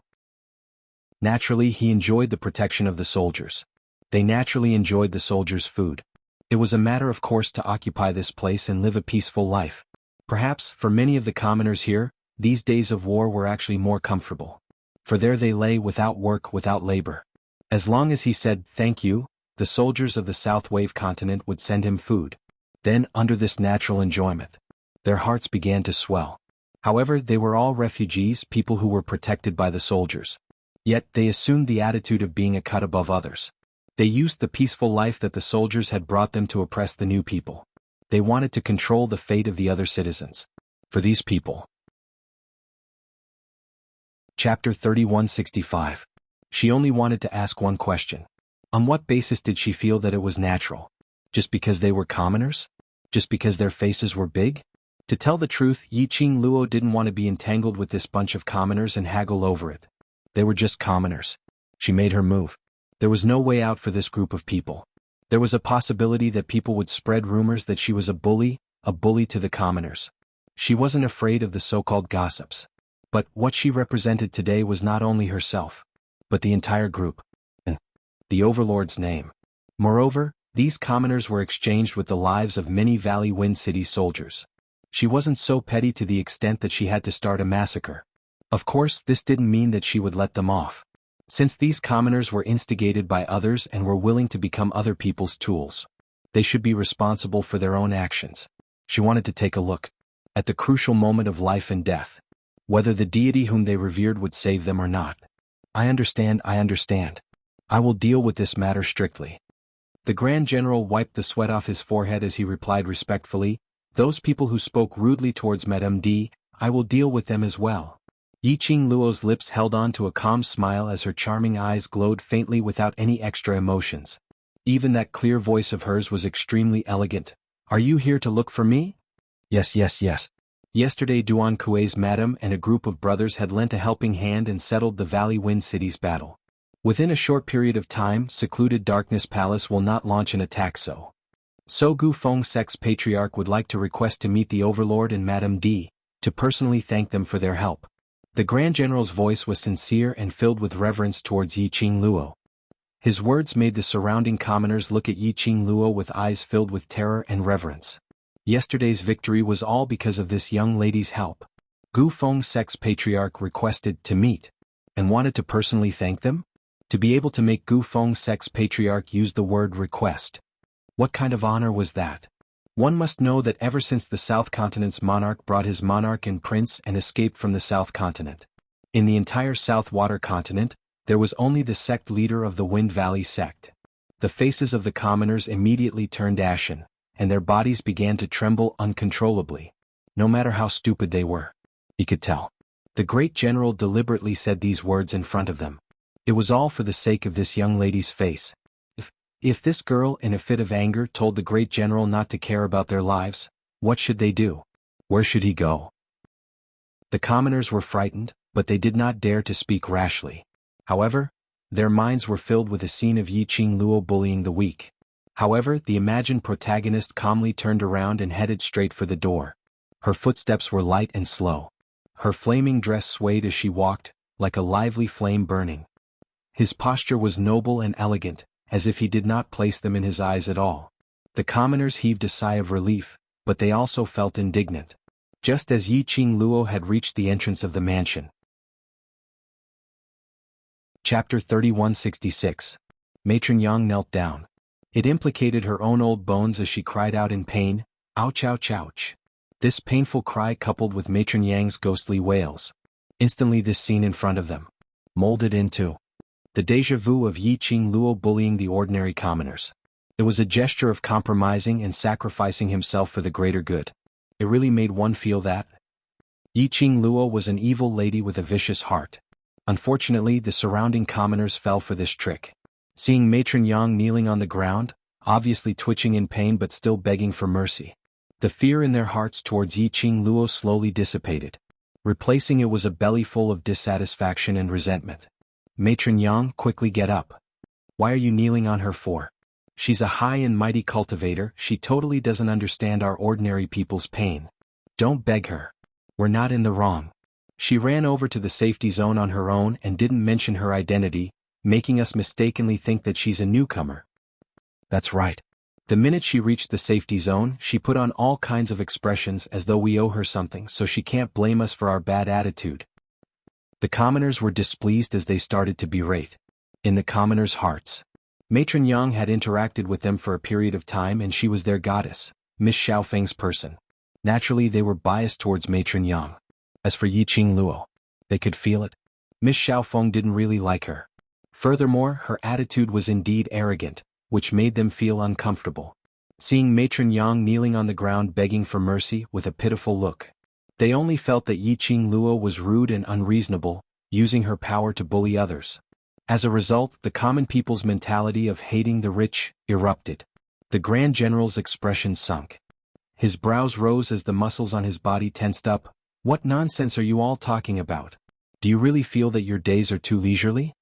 Naturally, he enjoyed the protection of the soldiers. They naturally enjoyed the soldiers' food. It was a matter of course to occupy this place and live a peaceful life. Perhaps, for many of the commoners here, these days of war were actually more comfortable. For there they lay without work, without labor. As long as he said, thank you, the soldiers of the South Wave continent would send him food. Then, under this natural enjoyment, their hearts began to swell. However, they were all refugees, people who were protected by the soldiers. Yet, they assumed the attitude of being a cut above others. They used the peaceful life that the soldiers had brought them to oppress the new people. They wanted to control the fate of the other citizens. For these people. Chapter 3165. She only wanted to ask one question. On what basis did she feel that it was natural? Just because they were commoners? Just because their faces were big? To tell the truth, Yiqing Luo didn't want to be entangled with this bunch of commoners and haggle over it. They were just commoners. She made her move. There was no way out for this group of people. There was a possibility that people would spread rumors that she was a bully to the commoners. She wasn't afraid of the so-called gossips. But what she represented today was not only herself, but the entire group. And the overlord's name. Moreover, these commoners were exchanged with the lives of many Valley Wind City soldiers. She wasn't so petty to the extent that she had to start a massacre. Of course, this didn't mean that she would let them off. Since these commoners were instigated by others and were willing to become other people's tools, they should be responsible for their own actions. She wanted to take a look at the crucial moment of life and death, whether the deity whom they revered would save them or not. I understand. I will deal with this matter strictly. The Grand General wiped the sweat off his forehead as he replied respectfully, those people who spoke rudely towards Madame D, I will deal with them as well. Yiqing Luo's lips held on to a calm smile as her charming eyes glowed faintly without any extra emotions. Even that clear voice of hers was extremely elegant. Are you here to look for me? Yes. Yesterday Duan Kuei's madam and a group of brothers had lent a helping hand and settled the Valley Wind City's battle. Within a short period of time, secluded Darkness Palace will not launch an attack So Gu Feng Sect's patriarch would like to request to meet the Overlord and Madame D, to personally thank them for their help. The Grand General's voice was sincere and filled with reverence towards Yiqing Luo. His words made the surrounding commoners look at Yiqing Luo with eyes filled with terror and reverence. Yesterday's victory was all because of this young lady's help. Gu Feng Sect's patriarch requested to meet, and wanted to personally thank them? To be able to make Gu Feng Sect's patriarch use the word request. What kind of honor was that? One must know that ever since the South Continent's monarch brought his monarch and prince and escaped from the South Continent. In the entire South Water Continent, there was only the sect leader of the Wind Valley sect. The faces of the commoners immediately turned ashen, and their bodies began to tremble uncontrollably. No matter how stupid they were. He could tell. The great general deliberately said these words in front of them. It was all for the sake of this young lady's face. If this girl in a fit of anger told the great general not to care about their lives, what should they do? Where should he go? The commoners were frightened, but they did not dare to speak rashly. However, their minds were filled with a scene of Yiqing Luo bullying the weak. However, the imagined protagonist calmly turned around and headed straight for the door. Her footsteps were light and slow. Her flaming dress swayed as she walked, like a lively flame burning. His posture was noble and elegant, as if he did not place them in his eyes at all. The commoners heaved a sigh of relief, but they also felt indignant. Just as Yiqing Luo had reached the entrance of the mansion. Chapter 3166. Matron Yang knelt down. It implicated her own old bones as she cried out in pain, ouch ouch ouch. This painful cry coupled with Matron Yang's ghostly wails. Instantly this scene in front of them molded into the déjà vu of Yiqing Luo bullying the ordinary commoners. It was a gesture of compromising and sacrificing himself for the greater good. It really made one feel that Yiqing Luo was an evil lady with a vicious heart. Unfortunately, the surrounding commoners fell for this trick. Seeing Matron Yang kneeling on the ground, obviously twitching in pain but still begging for mercy, the fear in their hearts towards Yiqing Luo slowly dissipated. Replacing it was a belly full of dissatisfaction and resentment. Matron Yang, quickly get up. Why are you kneeling on her for? She's a high and mighty cultivator, she totally doesn't understand our ordinary people's pain. Don't beg her. We're not in the wrong. She ran over to the safety zone on her own and didn't mention her identity, making us mistakenly think that she's a newcomer. That's right. The minute she reached the safety zone, she put on all kinds of expressions as though we owe her something, so she can't blame us for our bad attitude. The commoners were displeased as they started to berate. In the commoners' hearts, Matron Yang had interacted with them for a period of time and she was their goddess, Miss Xiaofeng's person. Naturally they were biased towards Matron Yang. As for Yiqing Luo, they could feel it. Miss Xiaofeng didn't really like her. Furthermore, her attitude was indeed arrogant, which made them feel uncomfortable. Seeing Matron Yang kneeling on the ground begging for mercy with a pitiful look, they only felt that Yiqing Luo was rude and unreasonable, using her power to bully others. As a result, the common people's mentality of hating the rich erupted. The Grand General's expression sunk. His brows rose as the muscles on his body tensed up. What nonsense are you all talking about? Do you really feel that your days are too leisurely?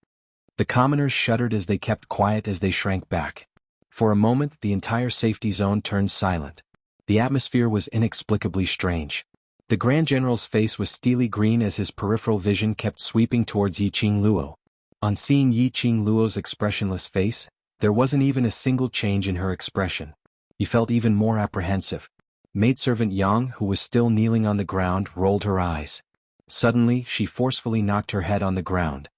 The commoners shuddered as they kept quiet as they shrank back. For a moment the entire safety zone turned silent. The atmosphere was inexplicably strange. The Grand General's face was steely green as his peripheral vision kept sweeping towards Yiqing Luo. On seeing Yiqing Luo's expressionless face, there wasn't even a single change in her expression. He felt even more apprehensive. Maidservant Yang, who was still kneeling on the ground, rolled her eyes. Suddenly, she forcefully knocked her head on the ground.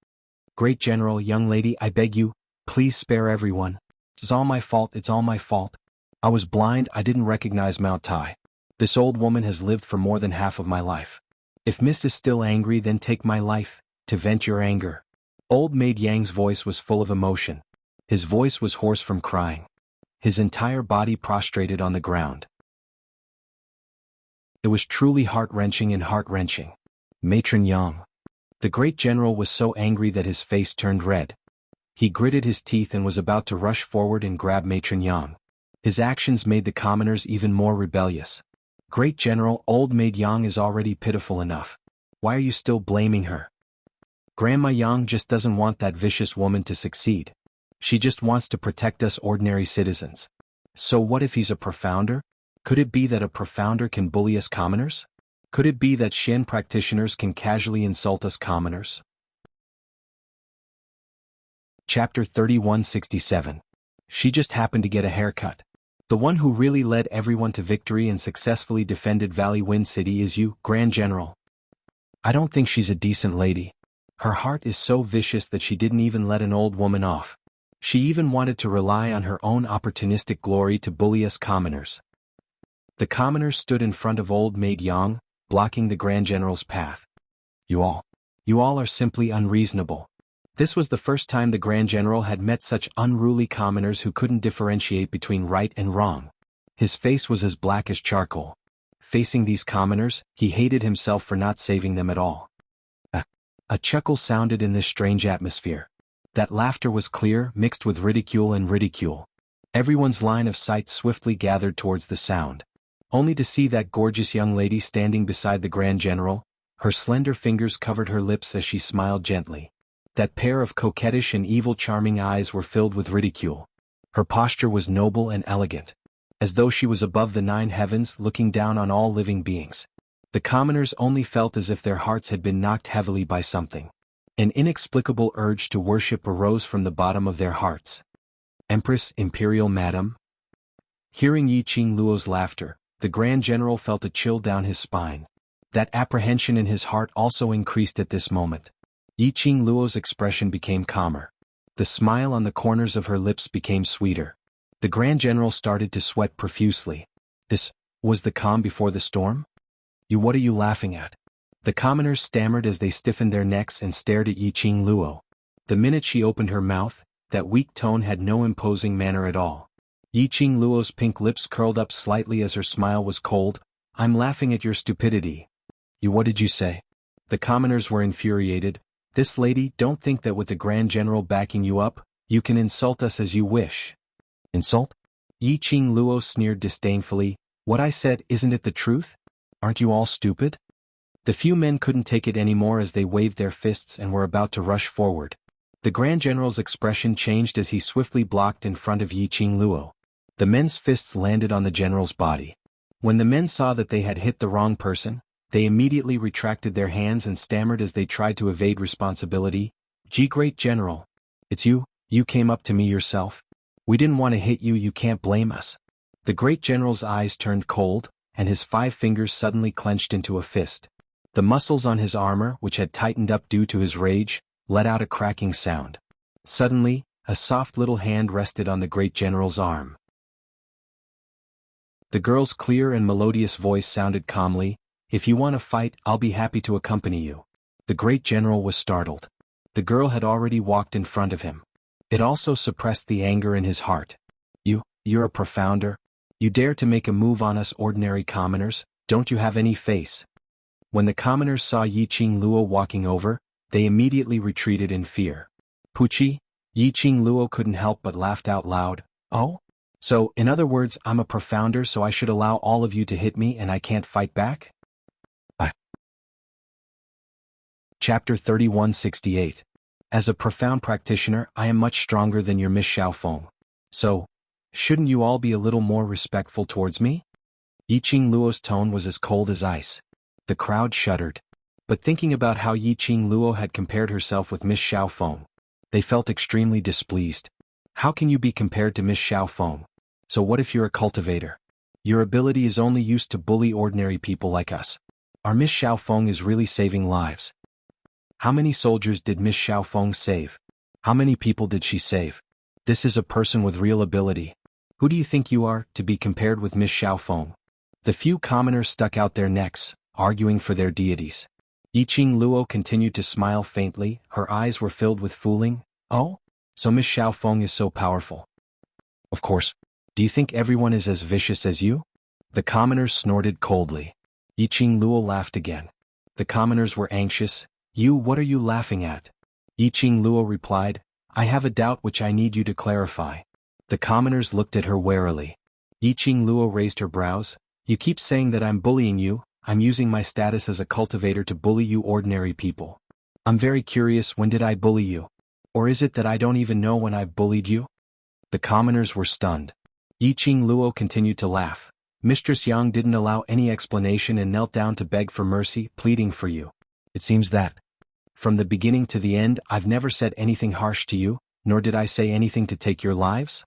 Great General, young lady, I beg you, please spare everyone. It's all my fault, it's all my fault. I was blind, I didn't recognize Mount Tai. This old woman has lived for more than half of my life. If Miss is still angry, then take my life, to vent your anger. Old Maid Yang's voice was full of emotion. His voice was hoarse from crying. His entire body prostrated on the ground. It was truly heart-wrenching and heart-wrenching. Matron Yang. The great general was so angry that his face turned red. He gritted his teeth and was about to rush forward and grab Matron Yang. His actions made the commoners even more rebellious. Great General, old Maid Yang is already pitiful enough. Why are you still blaming her? Grandma Yang just doesn't want that vicious woman to succeed. She just wants to protect us ordinary citizens. So what if he's a profounder? Could it be that a profounder can bully us commoners? Could it be that Shen practitioners can casually insult us commoners? Chapter 3167. She just happened to get a haircut. The one who really led everyone to victory and successfully defended Valley Wind City is you, Grand General. I don't think she's a decent lady. Her heart is so vicious that she didn't even let an old woman off. She even wanted to rely on her own opportunistic glory to bully us commoners. The commoners stood in front of old Maid Yang, blocking the Grand General's path. You all are simply unreasonable. This was the first time the Grand General had met such unruly commoners who couldn't differentiate between right and wrong. His face was as black as charcoal. Facing these commoners, he hated himself for not saving them at all. A chuckle sounded in this strange atmosphere. That laughter was clear, mixed with ridicule and ridicule. Everyone's line of sight swiftly gathered towards the sound. Only to see that gorgeous young lady standing beside the Grand General. Her slender fingers covered her lips as she smiled gently. That pair of coquettish and evil charming eyes were filled with ridicule. Her posture was noble and elegant, as though she was above the 9 heavens looking down on all living beings. The commoners only felt as if their hearts had been knocked heavily by something. An inexplicable urge to worship arose from the bottom of their hearts. Empress, Imperial Madam. Hearing Yiqing Luo's laughter, the Grand General felt a chill down his spine. That apprehension in his heart also increased at this moment. Yiqing Luo's expression became calmer. The smile on the corners of her lips became sweeter. The Grand General started to sweat profusely. This was the calm before the storm? What are you laughing at? The commoners stammered as they stiffened their necks and stared at Yiqing Luo. The minute she opened her mouth, that weak tone had no imposing manner at all. Yiqing Luo's pink lips curled up slightly as her smile was cold. I'm laughing at your stupidity. What did you say? The commoners were infuriated. This lady, don't think that with the Grand General backing you up, you can insult us as you wish. Insult? Yiqing Luo sneered disdainfully. What I said, isn't it the truth? Aren't you all stupid? The few men couldn't take it anymore as they waved their fists and were about to rush forward. The Grand General's expression changed as he swiftly blocked in front of Yiqing Luo. The men's fists landed on the general's body. When the men saw that they had hit the wrong person, they immediately retracted their hands and stammered as they tried to evade responsibility. Great General. It's you came up to me yourself. We didn't want to hit you, you can't blame us. The Great General's eyes turned cold, and his 5 fingers suddenly clenched into a fist. The muscles on his armor, which had tightened up due to his rage, let out a cracking sound. Suddenly, a soft little hand rested on the Great General's arm. The girl's clear and melodious voice sounded calmly. If you want to fight, I'll be happy to accompany you. The Great General was startled. The girl had already walked in front of him. It also suppressed the anger in his heart. You're a profounder? You dare to make a move on us ordinary commoners? Don't you have any face? When the commoners saw Yiqing Luo walking over, they immediately retreated in fear. Puchi? Yiqing Luo couldn't help but laughed out loud. Oh? So, in other words, I'm a profounder, so I should allow all of you to hit me and I can't fight back? Chapter 3168. As a profound practitioner, I am much stronger than your Miss Xiaofeng. So, shouldn't you all be a little more respectful towards me? Yiqing Luo's tone was as cold as ice. The crowd shuddered. But thinking about how Yiqing Luo had compared herself with Miss Xiaofeng, they felt extremely displeased. How can you be compared to Miss Xiaofeng? So what if you're a cultivator? Your ability is only used to bully ordinary people like us. Our Miss Xiaofeng is really saving lives. How many soldiers did Miss Xiaofeng save? How many people did she save? This is a person with real ability. Who do you think you are, to be compared with Miss Xiaofeng? The few commoners stuck out their necks, arguing for their deities. Yiqing Luo continued to smile faintly, her eyes were filled with fooling. Oh? So Miss Xiaofeng is so powerful. Of course. Do you think everyone is as vicious as you? The commoners snorted coldly. Yiqing Luo laughed again. The commoners were anxious. What are you laughing at? Yiqing Luo replied, I have a doubt which I need you to clarify. The commoners looked at her warily. Yiqing Luo raised her brows. You keep saying that I'm bullying you. I'm using my status as a cultivator to bully you ordinary people. I'm very curious, when did I bully you? Or is it that I don't even know when I've bullied you? The commoners were stunned. Yiqing Luo continued to laugh. Mistress Yang didn't allow any explanation and knelt down to beg for mercy, pleading for you. It seems that, from the beginning to the end, I've never said anything harsh to you, nor did I say anything to take your lives?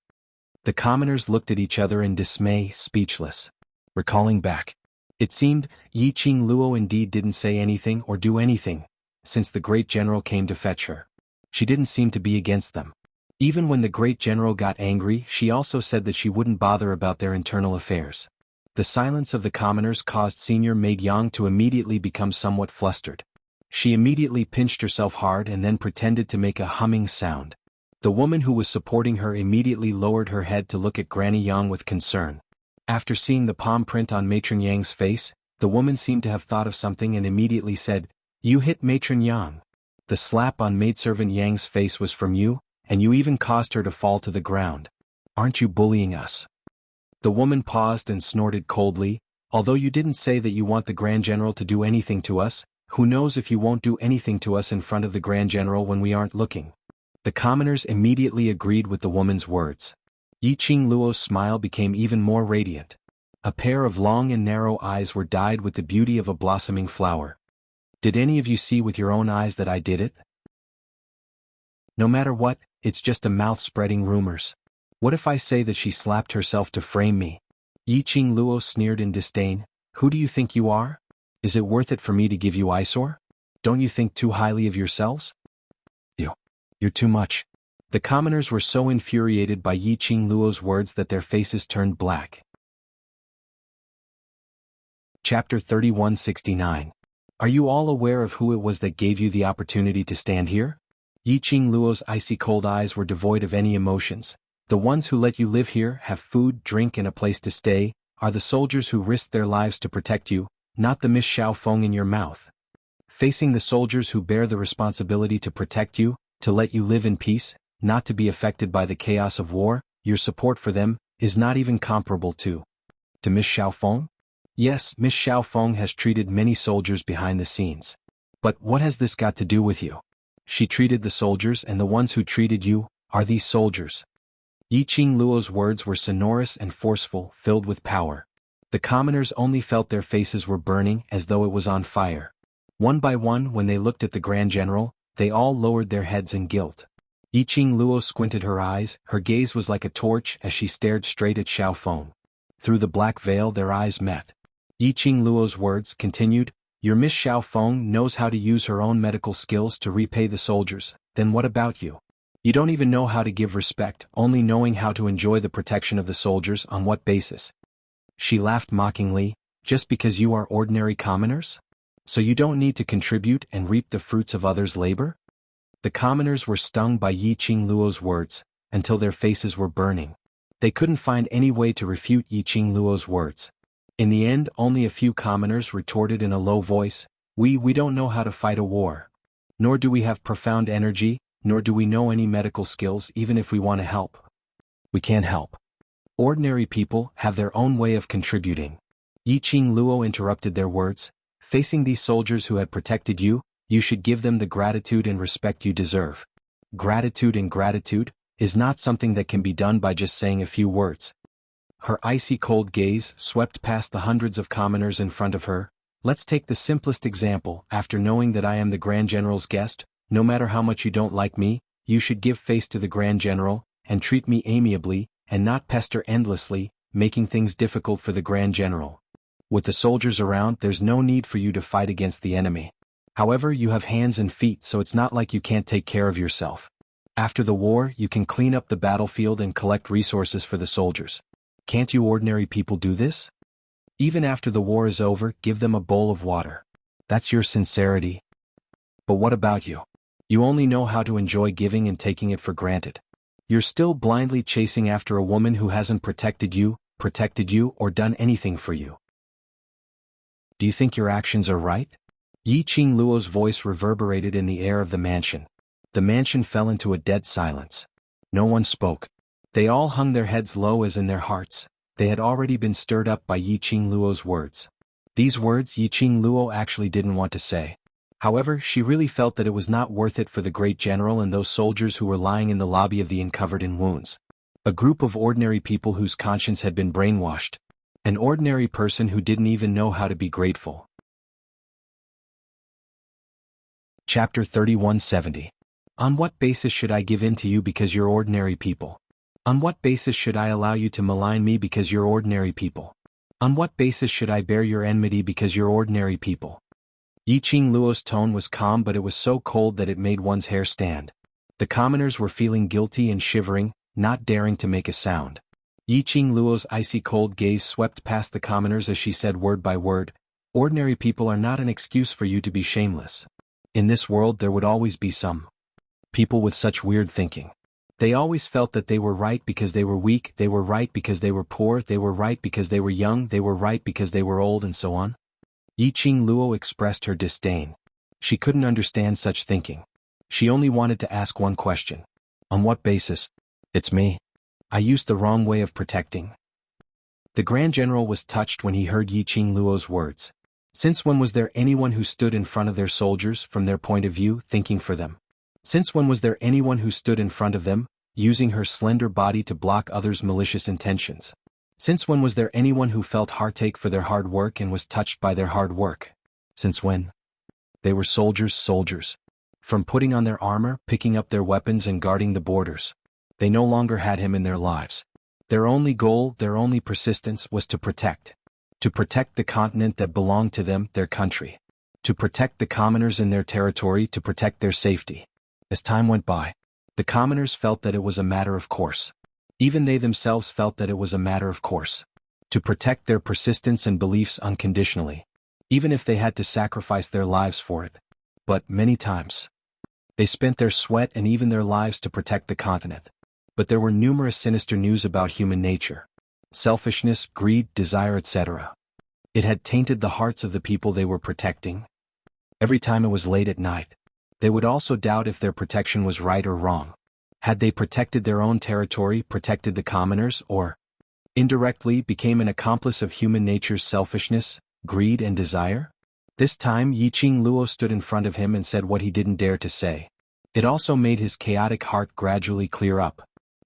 The commoners looked at each other in dismay, speechless. Recalling back, it seemed Yiqing Luo indeed didn't say anything or do anything, since the great general came to fetch her. She didn't seem to be against them. Even when the great general got angry, she also said that she wouldn't bother about their internal affairs. The silence of the commoners caused Senior Maid Yang to immediately become somewhat flustered. She immediately pinched herself hard and then pretended to make a humming sound. The woman who was supporting her immediately lowered her head to look at Granny Yang with concern. After seeing the palm print on Matron Yang's face, the woman seemed to have thought of something and immediately said, You hit Matron Yang. The slap on maidservant Yang's face was from you, and you even caused her to fall to the ground. Aren't you bullying us? The woman paused and snorted coldly. Although you didn't say that you want the Grand General to do anything to us, who knows if you won't do anything to us in front of the Grand General when we aren't looking? The commoners immediately agreed with the woman's words. Yiqing Luo's smile became even more radiant. A pair of long and narrow eyes were dyed with the beauty of a blossoming flower. Did any of you see with your own eyes that I did it? No matter what, it's just a mouth spreading rumors. What if I say that she slapped herself to frame me? Yiqing Luo sneered in disdain. Who do you think you are? Is it worth it for me to give you eyesore? Don't you think too highly of yourselves? You're too much. The commoners were so infuriated by Yiqing Luo's words that their faces turned black. Chapter 3169. Are you all aware of who it was that gave you the opportunity to stand here? Yiqing Luo's icy cold eyes were devoid of any emotions. The ones who let you live here, have food, drink and a place to stay, are the soldiers who risked their lives to protect you, not the Miss Xiaofeng in your mouth. Facing the soldiers who bear the responsibility to protect you, to let you live in peace, not to be affected by the chaos of war, your support for them is not even comparable to Miss Xiaofeng? Yes, Miss Xiaofeng has treated many soldiers behind the scenes. But what has this got to do with you? She treated the soldiers, and the ones who treated you are these soldiers. Yiqing Luo's words were sonorous and forceful, filled with power. The commoners only felt their faces were burning as though it was on fire. One by one, when they looked at the Grand General, they all lowered their heads in guilt. Yiqing Luo squinted her eyes, her gaze was like a torch as she stared straight at Xiaofeng. Through the black veil their eyes met. Yiqing Luo's words continued, Your Miss Xiaofeng knows how to use her own medical skills to repay the soldiers, then what about you? You don't even know how to give respect, only knowing how to enjoy the protection of the soldiers. On what basis? She laughed mockingly, just because you are ordinary commoners? So you don't need to contribute and reap the fruits of others' labor? The commoners were stung by Yiqing Luo's words, until their faces were burning. They couldn't find any way to refute Yiqing Luo's words. In the end, only a few commoners retorted in a low voice, We don't know how to fight a war. Nor do we have profound energy, nor do we know any medical skills even if we want to help. We can't help. Ordinary people have their own way of contributing. Yiqing Luo interrupted their words. Facing these soldiers who had protected you, you should give them the gratitude and respect you deserve. Gratitude and gratitude is not something that can be done by just saying a few words. Her icy cold gaze swept past the hundreds of commoners in front of her. Let's take the simplest example. After knowing that I am the Grand General's guest, no matter how much you don't like me, you should give face to the Grand General, and treat me amiably, and not pester endlessly, making things difficult for the Grand General. With the soldiers around, there's no need for you to fight against the enemy. However, you have hands and feet, so it's not like you can't take care of yourself. After the war, you can clean up the battlefield and collect resources for the soldiers. Can't you ordinary people do this? Even after the war is over, give them a bowl of water. That's your sincerity. But what about you? You only know how to enjoy giving and taking it for granted. You're still blindly chasing after a woman who hasn't protected you, or done anything for you. Do you think your actions are right? Yiqing Luo's voice reverberated in the air of the mansion. The mansion fell into a dead silence. No one spoke. They all hung their heads low as in their hearts. They had already been stirred up by Yiqing Luo's words. These words Yiqing Luo actually didn't want to say. However, she really felt that it was not worth it for the great general and those soldiers who were lying in the lobby of the inn covered in wounds. A group of ordinary people whose conscience had been brainwashed. An ordinary person who didn't even know how to be grateful. Chapter 3170. On what basis should I give in to you because you're ordinary people? On what basis should I allow you to malign me because you're ordinary people? On what basis should I bear your enmity because you're ordinary people? Yiqing Luo's tone was calm, but it was so cold that it made one's hair stand. The commoners were feeling guilty and shivering, not daring to make a sound. Yiqing Luo's icy cold gaze swept past the commoners as she said word by word, ordinary people are not an excuse for you to be shameless. In this world there would always be some people with such weird thinking. They always felt that they were right because they were weak, they were right because they were poor, they were right because they were young, they were right because they were old, and so on. Yiqing Luo expressed her disdain. She couldn't understand such thinking. She only wanted to ask one question. On what basis? It's me. I used the wrong way of protecting. The Grand General was touched when he heard Yiqing Luo's words. Since when was there anyone who stood in front of their soldiers, from their point of view, thinking for them? Since when was there anyone who stood in front of them, using her slender body to block others' malicious intentions? Since when was there anyone who felt heartache for their hard work and was touched by their hard work? Since when? They were soldiers. From putting on their armor, picking up their weapons and guarding the borders. They no longer had him in their lives. Their only goal, their only persistence was to protect. To protect the continent that belonged to them, their country. To protect the commoners in their territory, to protect their safety. As time went by, the commoners felt that it was a matter of course. Even they themselves felt that it was a matter of course. To protect their persistence and beliefs unconditionally. Even if they had to sacrifice their lives for it. But, many times, they spent their sweat and even their lives to protect the continent. But there were numerous sinister news about human nature. Selfishness, greed, desire, etc. It had tainted the hearts of the people they were protecting. Every time it was late at night, they would also doubt if their protection was right or wrong. Had they protected their own territory, protected the commoners, or indirectly became an accomplice of human nature's selfishness, greed, and desire? This time Yiqing Luo stood in front of him and said what he didn't dare to say. It also made his chaotic heart gradually clear up.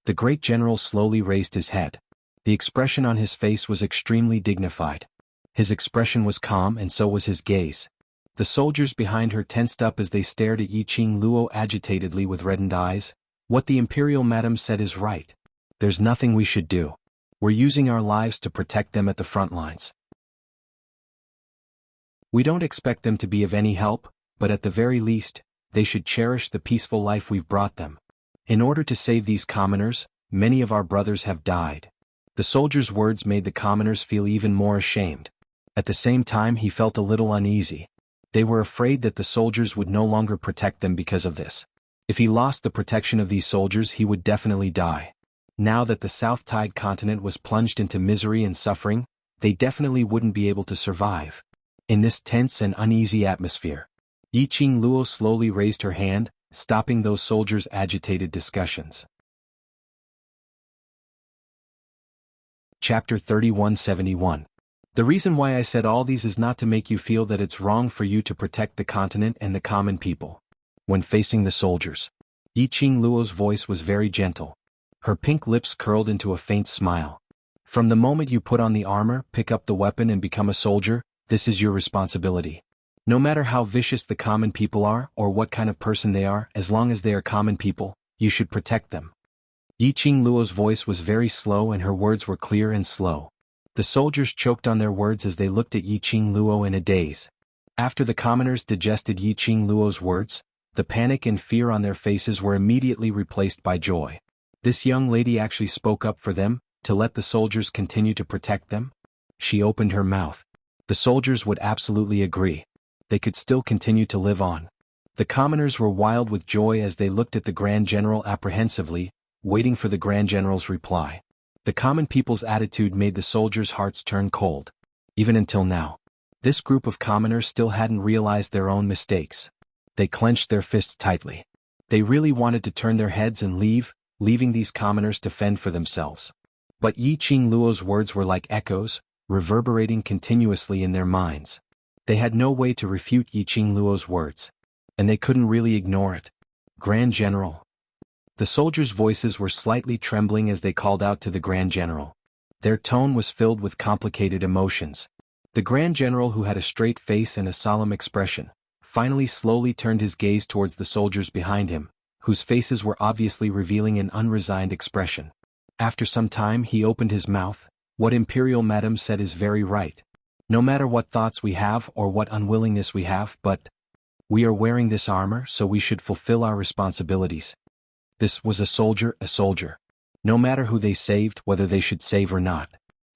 The great general slowly raised his head. The expression on his face was extremely dignified. His expression was calm and so was his gaze. The soldiers behind her tensed up as they stared at Yiqing Luo agitatedly with reddened eyes. What the imperial madam said is right. There's nothing we should do. We're using our lives to protect them at the front lines. We don't expect them to be of any help, but at the very least, they should cherish the peaceful life we've brought them. In order to save these commoners, many of our brothers have died. The soldier's words made the commoners feel even more ashamed. At the same time he felt a little uneasy. They were afraid that the soldiers would no longer protect them because of this. If he lost the protection of these soldiers he would definitely die. Now that the South Tide continent was plunged into misery and suffering, they definitely wouldn't be able to survive. In this tense and uneasy atmosphere, Yiqing Luo slowly raised her hand, stopping those soldiers' agitated discussions. Chapter 3171. The reason why I said all these is not to make you feel that it's wrong for you to protect the continent and the common people. When facing the soldiers, Yiqing Luo's voice was very gentle. Her pink lips curled into a faint smile. From the moment you put on the armor, pick up the weapon and become a soldier, this is your responsibility. No matter how vicious the common people are or what kind of person they are, as long as they are common people, you should protect them. Yiqing Luo's voice was very slow and her words were clear and slow. The soldiers choked on their words as they looked at Yiqing Luo in a daze. After the commoners digested Yiqing Luo's words, the panic and fear on their faces were immediately replaced by joy. This young lady actually spoke up for them, to let the soldiers continue to protect them. She opened her mouth. The soldiers would absolutely agree. They could still continue to live on. The commoners were wild with joy as they looked at the Grand General apprehensively, waiting for the Grand General's reply. The common people's attitude made the soldiers' hearts turn cold. Even until now, this group of commoners still hadn't realized their own mistakes. They clenched their fists tightly. They really wanted to turn their heads and leave, leaving these commoners to fend for themselves. But Yiqing Luo's words were like echoes, reverberating continuously in their minds. They had no way to refute Yiqing Luo's words. And they couldn't really ignore it. Grand General. The soldiers' voices were slightly trembling as they called out to the Grand General. Their tone was filled with complicated emotions. The Grand General, who had a straight face and a solemn expression, finally slowly turned his gaze towards the soldiers behind him, whose faces were obviously revealing an unresigned expression. After some time he opened his mouth. What Imperial Madam said is very right. No matter what thoughts we have or what unwillingness we have, but we are wearing this armor, so we should fulfill our responsibilities. This was a soldier. No matter who they saved, whether they should save or not.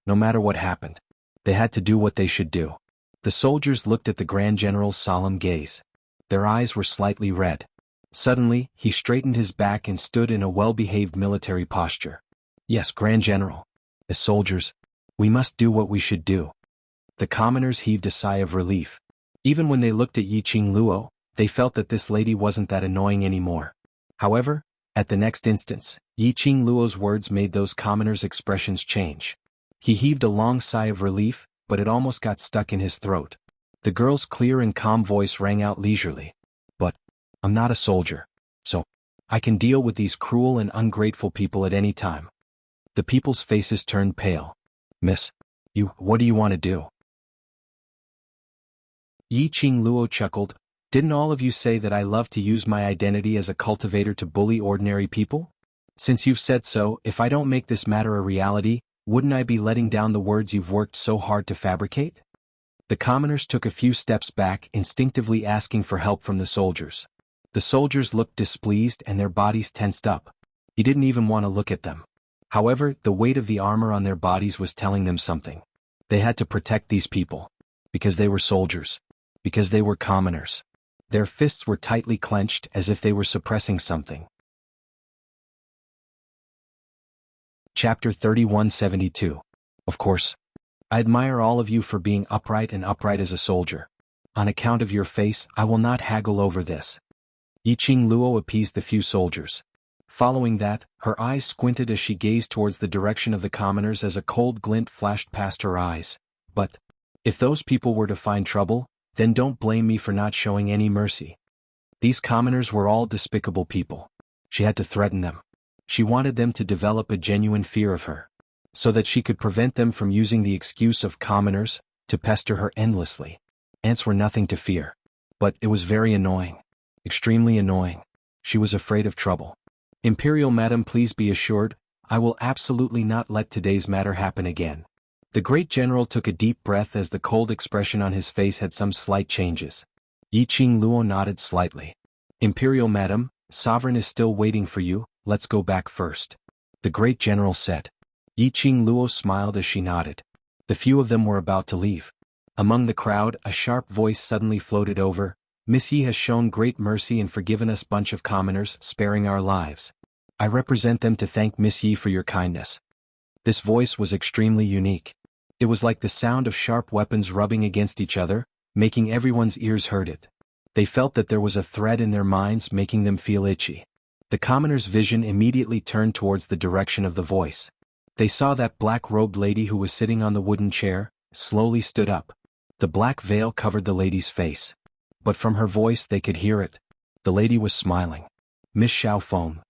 No matter what happened. They had to do what they should do. The soldiers looked at the Grand General's solemn gaze. Their eyes were slightly red. Suddenly, he straightened his back and stood in a well-behaved military posture. Yes, Grand General. As soldiers, we must do what we should do. The commoners heaved a sigh of relief. Even when they looked at Yiqing Luo, they felt that this lady wasn't that annoying anymore. However, at the next instance, Yiqing Luo's words made those commoners' expressions change. He heaved a long sigh of relief, but it almost got stuck in his throat. The girl's clear and calm voice rang out leisurely. But I'm not a soldier, so I can deal with these cruel and ungrateful people at any time. The people's faces turned pale. Miss, what do you want to do? Yiqing Luo chuckled. Didn't all of you say that I love to use my identity as a cultivator to bully ordinary people? Since you've said so, if I don't make this matter a reality, wouldn't I be letting down the words you've worked so hard to fabricate? The commoners took a few steps back, instinctively asking for help from the soldiers. The soldiers looked displeased and their bodies tensed up. He didn't even want to look at them. However, the weight of the armor on their bodies was telling them something. They had to protect these people. Because they were soldiers. Because they were commoners. Their fists were tightly clenched as if they were suppressing something. Chapter 3172. Of course. I admire all of you for being upright as a soldier. On account of your face, I will not haggle over this. Yiqing Luo appeased the few soldiers. Following that, her eyes squinted as she gazed towards the direction of the commoners as a cold glint flashed past her eyes. But if those people were to find trouble, then don't blame me for not showing any mercy. These commoners were all despicable people. She had to threaten them. She wanted them to develop a genuine fear of her, so that she could prevent them from using the excuse of commoners to pester her endlessly. Ants were nothing to fear. But it was very annoying. Extremely annoying. She was afraid of trouble. Imperial Madam, please be assured, I will absolutely not let today's matter happen again. The great general took a deep breath as the cold expression on his face had some slight changes. Yiqing Luo nodded slightly. Imperial Madam, Sovereign is still waiting for you, let's go back first. The great general said. Yiqing Luo smiled as she nodded. The few of them were about to leave. Among the crowd, a sharp voice suddenly floated over. Miss Yi has shown great mercy and forgiven us bunch of commoners, sparing our lives. I represent them to thank Miss Yi for your kindness. This voice was extremely unique. It was like the sound of sharp weapons rubbing against each other, making everyone's ears hurt it. They felt that there was a thread in their minds making them feel itchy. The commoner's vision immediately turned towards the direction of the voice. They saw that black-robed lady who was sitting on the wooden chair, slowly stood up. The black veil covered the lady's face. But from her voice they could hear it. The lady was smiling. Miss Xiaofeng.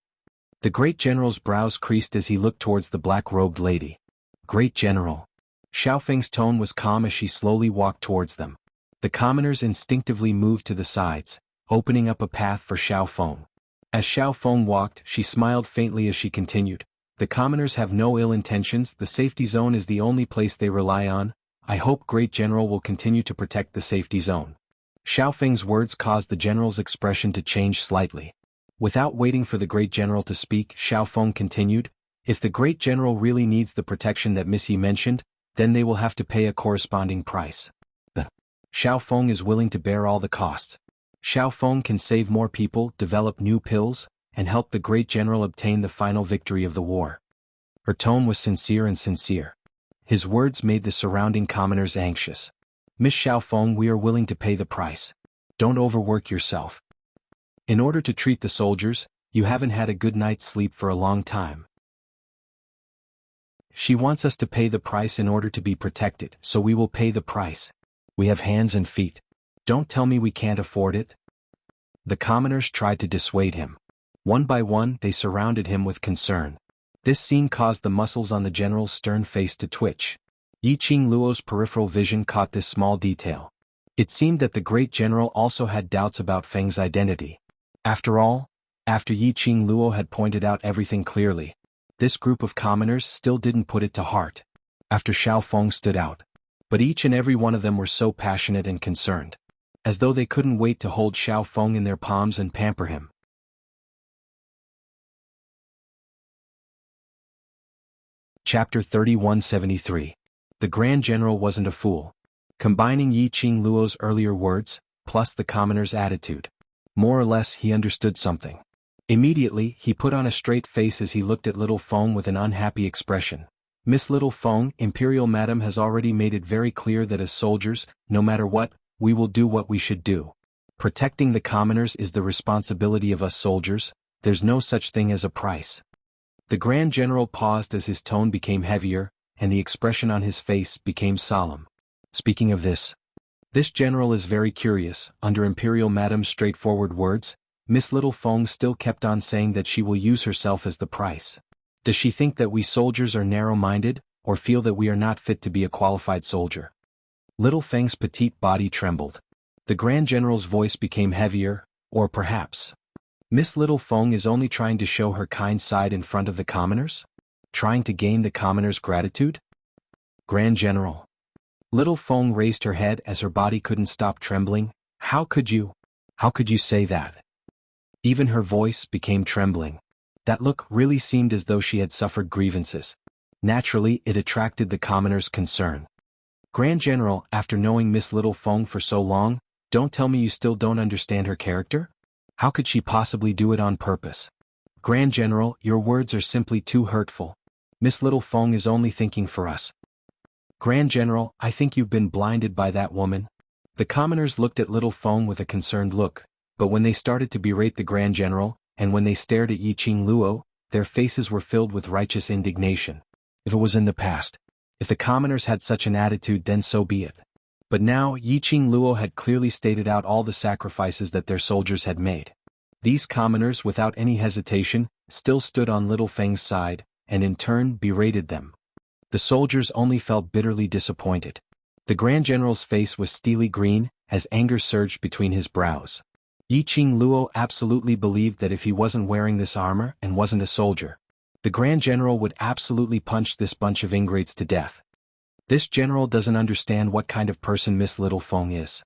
The great general's brows creased as he looked towards the black-robed lady. Great General. Xiaofeng's tone was calm as she slowly walked towards them. The commoners instinctively moved to the sides, opening up a path for Xiaofeng. As Xiaofeng walked, she smiled faintly as she continued. The commoners have no ill intentions, the safety zone is the only place they rely on. I hope Great General will continue to protect the safety zone. Xiaofeng's words caused the general's expression to change slightly. Without waiting for the Great General to speak, Xiaofeng continued, if the Great General really needs the protection that Miss Yi mentioned, then they will have to pay a corresponding price. Xiaofeng is willing to bear all the costs. Xiaofeng can save more people, develop new pills, and help the Great General obtain the final victory of the war. Her tone was sincere and sincere. His words made the surrounding commoners anxious. Miss Xiaofeng, we are willing to pay the price. Don't overwork yourself. In order to treat the soldiers, you haven't had a good night's sleep for a long time. She wants us to pay the price in order to be protected, so we will pay the price. We have hands and feet. Don't tell me we can't afford it. The commoners tried to dissuade him. One by one, they surrounded him with concern. This scene caused the muscles on the general's stern face to twitch. Yiqing Luo's peripheral vision caught this small detail. It seemed that the great general also had doubts about Feng's identity. After all, after Yiqing Luo had pointed out everything clearly, this group of commoners still didn't put it to heart. After Xiaofeng stood out. But each and every one of them were so passionate and concerned. As though they couldn't wait to hold Xiaofeng in their palms and pamper him. Chapter 3173. The Grand General wasn't a fool. Combining Yiqing Luo's earlier words, plus the commoner's attitude. More or less he understood something. Immediately, he put on a straight face as he looked at Little Feng with an unhappy expression. Miss Little Feng, Imperial Madam has already made it very clear that as soldiers, no matter what, we will do what we should do. Protecting the commoners is the responsibility of us soldiers, there's no such thing as a price. The Grand General paused as his tone became heavier, and the expression on his face became solemn. Speaking of this general is very curious. Under Imperial Madam's straightforward words, Miss Little Feng still kept on saying that she will use herself as the price. Does she think that we soldiers are narrow-minded, or feel that we are not fit to be a qualified soldier? Little Feng's petite body trembled. The Grand General's voice became heavier, or perhaps Miss Little Feng is only trying to show her kind side in front of the commoners? Trying to gain the commoners' gratitude? Grand General. Little Feng raised her head as her body couldn't stop trembling. How could you say that? Even her voice became trembling. That look really seemed as though she had suffered grievances. Naturally, it attracted the commoners' concern. Grand General, after knowing Miss Little Feng for so long, don't tell me you still don't understand her character? How could she possibly do it on purpose? Grand General, your words are simply too hurtful. Miss Little Feng is only thinking for us. Grand General, I think you've been blinded by that woman. The commoners looked at Little Feng with a concerned look, but when they started to berate the Grand General, and when they stared at Yiqing Luo, their faces were filled with righteous indignation. If it was in the past, if the commoners had such an attitude, then so be it. But now Yiqing Luo had clearly stated out all the sacrifices that their soldiers had made. These commoners, without any hesitation, still stood on Little Feng's side, and in turn berated them. The soldiers only felt bitterly disappointed. The Grand General's face was steely green, as anger surged between his brows. Yiqing Luo absolutely believed that if he wasn't wearing this armor and wasn't a soldier, the Grand General would absolutely punch this bunch of ingrates to death. This general doesn't understand what kind of person Miss Little Feng is.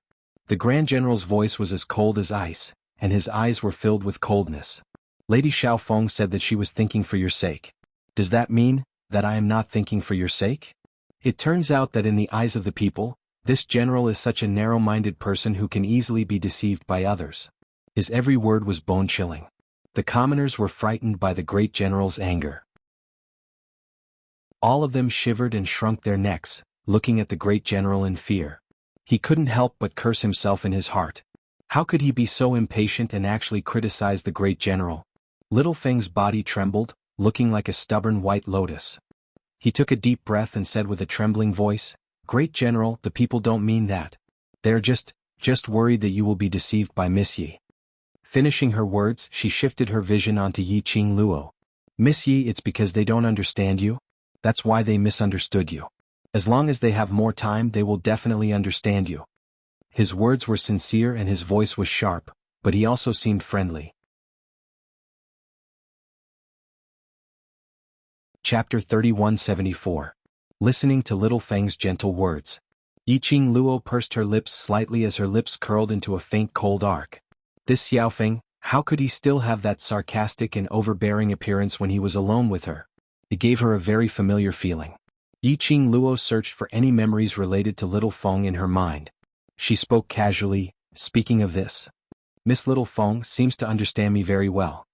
The Grand General's voice was as cold as ice, and his eyes were filled with coldness. Lady Xiaofeng said that she was thinking for your sake. Does that mean that I am not thinking for your sake? It turns out that in the eyes of the people, this general is such a narrow-minded person who can easily be deceived by others. His every word was bone-chilling. The commoners were frightened by the great general's anger. All of them shivered and shrunk their necks, looking at the great general in fear. He couldn't help but curse himself in his heart. How could he be so impatient and actually criticize the great general? Little Feng's body trembled, looking like a stubborn white lotus. He took a deep breath and said with a trembling voice, "Great General, the people don't mean that. They're just worried that you will be deceived by Miss Yi." Finishing her words, she shifted her vision onto Yiqing Luo. "Miss Yi, it's because they don't understand you. That's why they misunderstood you. As long as they have more time, they will definitely understand you." His words were sincere and his voice was sharp, but he also seemed friendly. Chapter 3174. Listening to Little Feng's gentle words. Yiqing Luo pursed her lips slightly as her lips curled into a faint cold arc. This Xiaofeng, how could he still have that sarcastic and overbearing appearance when he was alone with her? It gave her a very familiar feeling. Yiqing Luo searched for any memories related to Little Feng in her mind. She spoke casually, "Speaking of this, Miss Little Feng seems to understand me very well."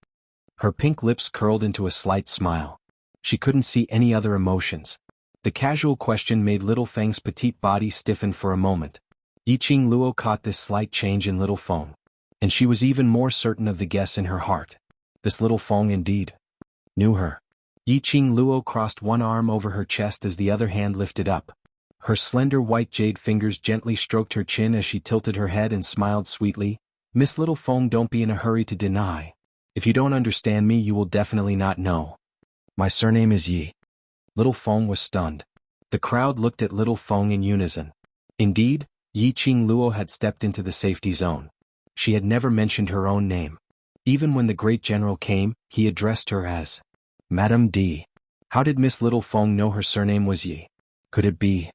Her pink lips curled into a slight smile. She couldn't see any other emotions. The casual question made Little Feng's petite body stiffen for a moment. Yiqing Luo caught this slight change in Little Feng, and she was even more certain of the guess in her heart. This Little Feng indeed knew her. Yiqing Luo crossed one arm over her chest as the other hand lifted up. Her slender white jade fingers gently stroked her chin as she tilted her head and smiled sweetly. "Miss Little Feng, don't be in a hurry to deny. If you don't understand me, you will definitely not know. My surname is Yi." Little Feng was stunned. The crowd looked at Little Feng in unison. Indeed, Yiqing Luo had stepped into the safety zone. She had never mentioned her own name. Even when the great general came, he addressed her as Madame D. How did Miss Little Feng know her surname was Yi? Could it be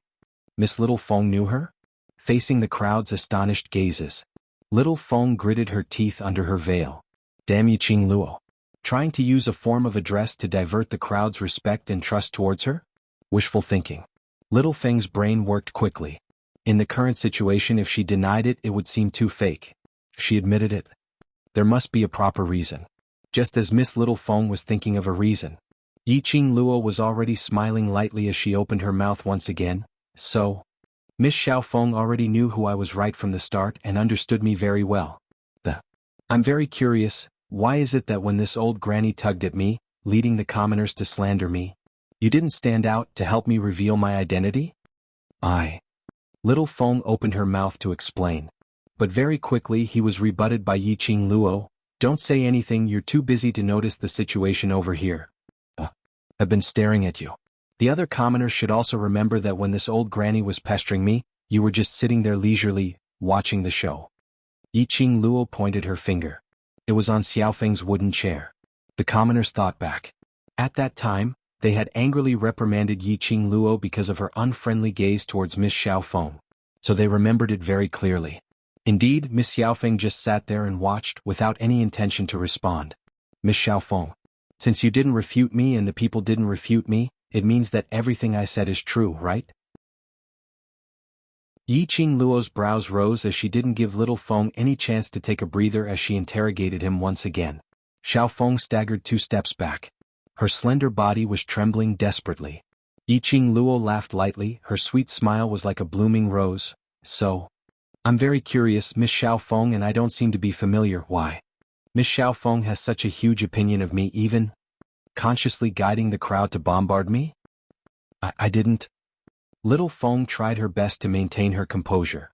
Miss Little Feng knew her? Facing the crowd's astonished gazes, Little Feng gritted her teeth under her veil. Damn Yiqing Luo. Trying to use a form of address to divert the crowd's respect and trust towards her? Wishful thinking. Little Feng's brain worked quickly. In the current situation, if she denied it, it would seem too fake. If she admitted it, there must be a proper reason. Just as Miss Little Feng was thinking of a reason, Yiqing Luo was already smiling lightly as she opened her mouth once again. "So, Miss Xiaofeng already knew who I was right from the start and understood me very well. I'm very curious, why is it that when this old granny tugged at me, leading the commoners to slander me, you didn't stand out to help me reveal my identity?" Little Feng opened her mouth to explain. But very quickly he was rebutted by Yiqing Luo. "Don't say anything, you're too busy to notice the situation over here. I've been staring at you. The other commoners should also remember that when this old granny was pestering me, you were just sitting there leisurely, watching the show." Yiqing Luo pointed her finger. It was on Xiaofeng's wooden chair. The commoners thought back. At that time, they had angrily reprimanded Yiqing Luo because of her unfriendly gaze towards Miss Xiaofeng, so they remembered it very clearly. Indeed, Miss Xiaofeng just sat there and watched without any intention to respond. "Miss Xiaofeng, since you didn't refute me and the people didn't refute me, it means that everything I said is true, right?" Yiqing Luo's brows rose as she didn't give Little Feng any chance to take a breather as she interrogated him once again. Xiaofeng staggered 2 steps back. Her slender body was trembling desperately. Yiqing Luo laughed lightly, her sweet smile was like a blooming rose. "So, I'm very curious, Miss Xiaofeng, and I don't seem to be familiar. Why? Miss Xiaofeng has such a huge opinion of me, even consciously guiding the crowd to bombard me?" I didn't." Little Feng tried her best to maintain her composure.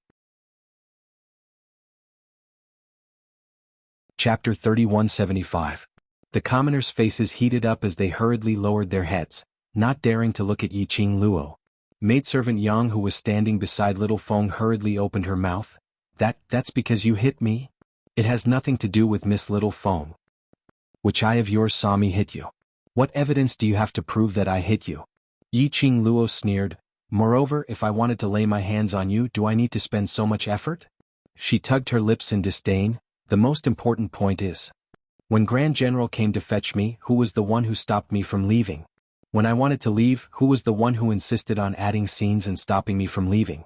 Chapter 3175. The commoners' faces heated up as they hurriedly lowered their heads, not daring to look at Yiqing Luo. Maidservant Yang, who was standing beside Little Feng, hurriedly opened her mouth. That's because you hit me? It has nothing to do with Miss Little Feng. Which eye of yours saw me hit you? What evidence do you have to prove that I hit you?" Yiqing Luo sneered. "Moreover, if I wanted to lay my hands on you, do I need to spend so much effort?" She tugged her lips in disdain. "The most important point is, when Grand General came to fetch me, who was the one who stopped me from leaving? When I wanted to leave, who was the one who insisted on adding scenes and stopping me from leaving?"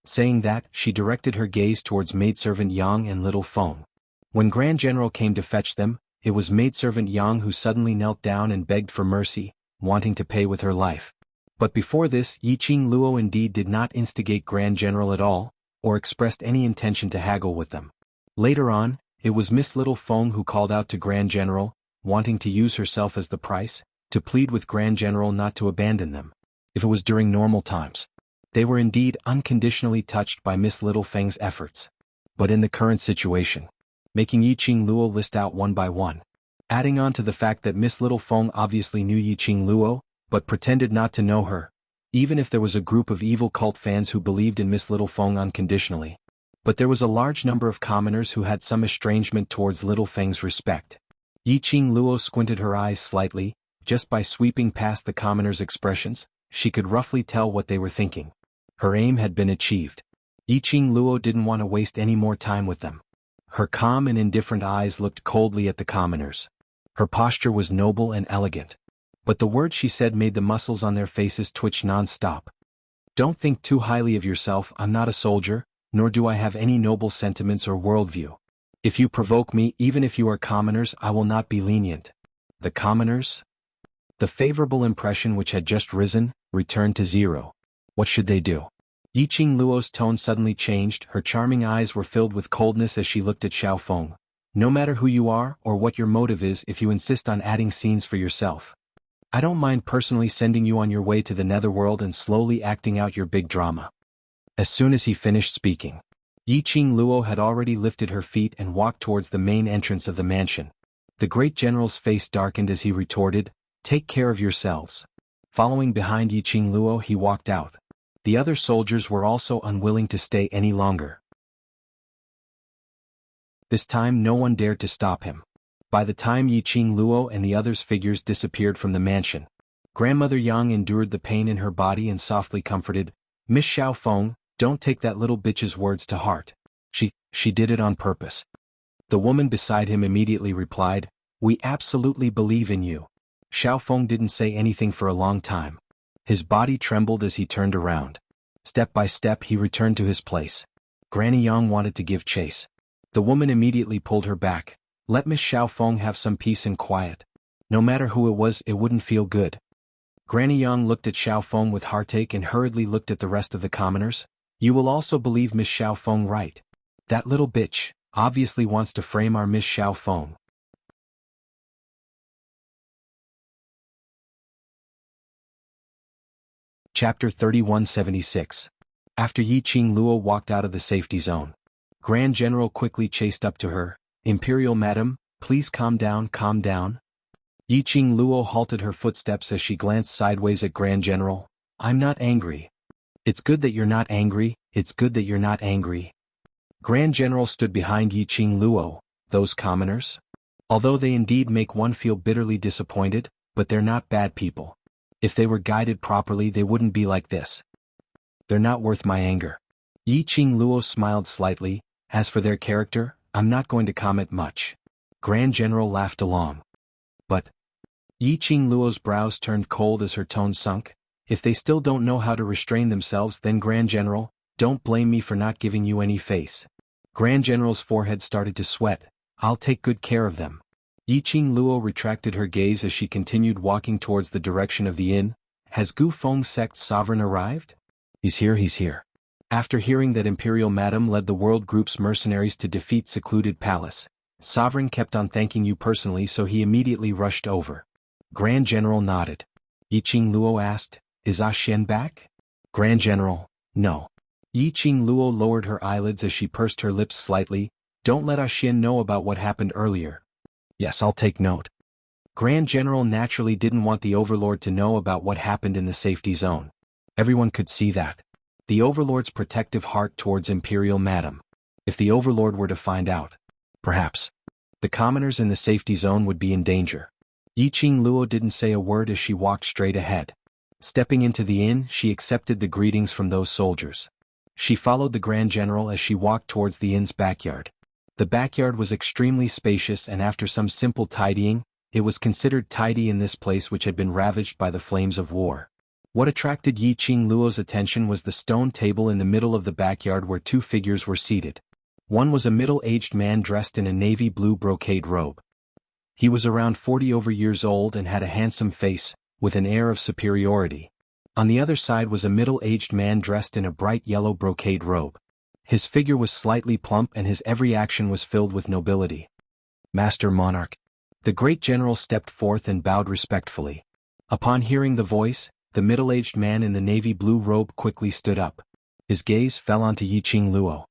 Saying that, she directed her gaze towards Maidservant Yang and Little Feng. When Grand General came to fetch them, it was Maidservant Yang who suddenly knelt down and begged for mercy, wanting to pay with her life. But before this, Yiqing Luo indeed did not instigate Grand General at all, or expressed any intention to haggle with them. Later on, it was Miss Little Feng who called out to Grand General, wanting to use herself as the price, to plead with Grand General not to abandon them. If it was during normal times, they were indeed unconditionally touched by Miss Littlefang's efforts. But in the current situation, making Yiqing Luo list out one by one, adding on to the fact that Miss Littlefang obviously knew Yiqing Luo, but pretended not to know her, even if there was a group of evil cult fans who believed in Miss Littlefang unconditionally. But there was a large number of commoners who had some estrangement towards Littlefang's respect. Yiqing Luo squinted her eyes slightly. Just by sweeping past the commoners' expressions, she could roughly tell what they were thinking. Her aim had been achieved. Yiqing Luo didn't want to waste any more time with them. Her calm and indifferent eyes looked coldly at the commoners. Her posture was noble and elegant. But the words she said made the muscles on their faces twitch non-stop. Don't think too highly of yourself. I'm not a soldier, nor do I have any noble sentiments or worldview. If you provoke me, even if you are commoners, I will not be lenient. The commoners? The favorable impression which had just risen, returned to zero. What should they do? Yiqing Luo's tone suddenly changed. Her charming eyes were filled with coldness as she looked at Xiaofeng. No matter who you are or what your motive is, if you insist on adding scenes for yourself, I don't mind personally sending you on your way to the netherworld and slowly acting out your big drama. As soon as he finished speaking, Yiqing Luo had already lifted her feet and walked towards the main entrance of the mansion. The great general's face darkened as he retorted, "Take care of yourselves." Following behind Yiqing Luo, he walked out. The other soldiers were also unwilling to stay any longer. This time no one dared to stop him. By the time Yiqing Luo and the others' figures disappeared from the mansion, Grandmother Yang endured the pain in her body and softly comforted, "Miss Xiaofeng, don't take that little bitch's words to heart. She did it on purpose." The woman beside him immediately replied, "We absolutely believe in you." Xiaofeng didn't say anything for a long time. His body trembled as he turned around. Step by step he returned to his place. Granny Yang wanted to give chase. The woman immediately pulled her back. Let Miss Xiaofeng have some peace and quiet. No matter who it was, it wouldn't feel good. Granny Yang looked at Xiaofeng with heartache and hurriedly looked at the rest of the commoners. You will also believe Miss Xiaofeng, right? That little bitch obviously wants to frame our Miss Xiaofeng. Chapter 3176. After Yiqing Luo walked out of the safety zone, Grand General quickly chased up to her. "Imperial Madam, please calm down, calm down." Yiqing Luo halted her footsteps as she glanced sideways at Grand General. "I'm not angry." "It's good that you're not angry, it's good that you're not angry." Grand General stood behind Yiqing Luo. Those commoners? Although they indeed make one feel bitterly disappointed, but they're not bad people. If they were guided properly, they wouldn't be like this. They're not worth my anger. Yiqing Luo smiled slightly. As for their character, I'm not going to comment much. Grand General laughed along. But Yiqing Luo's brows turned cold as her tone sunk. If they still don't know how to restrain themselves, then Grand General, don't blame me for not giving you any face. Grand General's forehead started to sweat. I'll take good care of them. Yiqing Luo retracted her gaze as she continued walking towards the direction of the inn. Has Gu Feng's sect's sovereign arrived? He's here, he's here. After hearing that Imperial Madam led the world group's mercenaries to defeat Secluded Palace, Sovereign kept on thanking you personally, so he immediately rushed over. Grand General nodded. Yiqing Luo asked, Is Xian back? Grand General, no. Yiqing Luo lowered her eyelids as she pursed her lips slightly. Don't let Xian know about what happened earlier. Yes, I'll take note. Grand General naturally didn't want the Overlord to know about what happened in the safety zone. Everyone could see that. The Overlord's protective heart towards Imperial Madam. If the Overlord were to find out, perhaps the commoners in the safety zone would be in danger. Yiqing Luo didn't say a word as she walked straight ahead. Stepping into the inn, she accepted the greetings from those soldiers. She followed the Grand General as she walked towards the inn's backyard. The backyard was extremely spacious, and after some simple tidying, it was considered tidy in this place which had been ravaged by the flames of war. What attracted Yiqing Luo's attention was the stone table in the middle of the backyard where two figures were seated. One was a middle-aged man dressed in a navy blue brocade robe. He was around 40 years old and had a handsome face, with an air of superiority. On the other side was a middle-aged man dressed in a bright yellow brocade robe. His figure was slightly plump and his every action was filled with nobility. Master Monarch. The great general stepped forth and bowed respectfully. Upon hearing the voice, the middle-aged man in the navy blue robe quickly stood up. His gaze fell onto Yiqing Luo.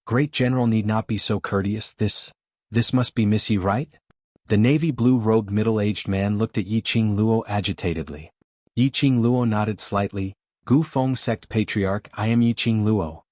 Great General need not be so courteous, this must be Miss Yi, right? The navy blue-robed middle-aged man looked at Yiqing Luo agitatedly. Yiqing Luo nodded slightly. Gu Feng Sect Patriarch, I am Yiqing Luo.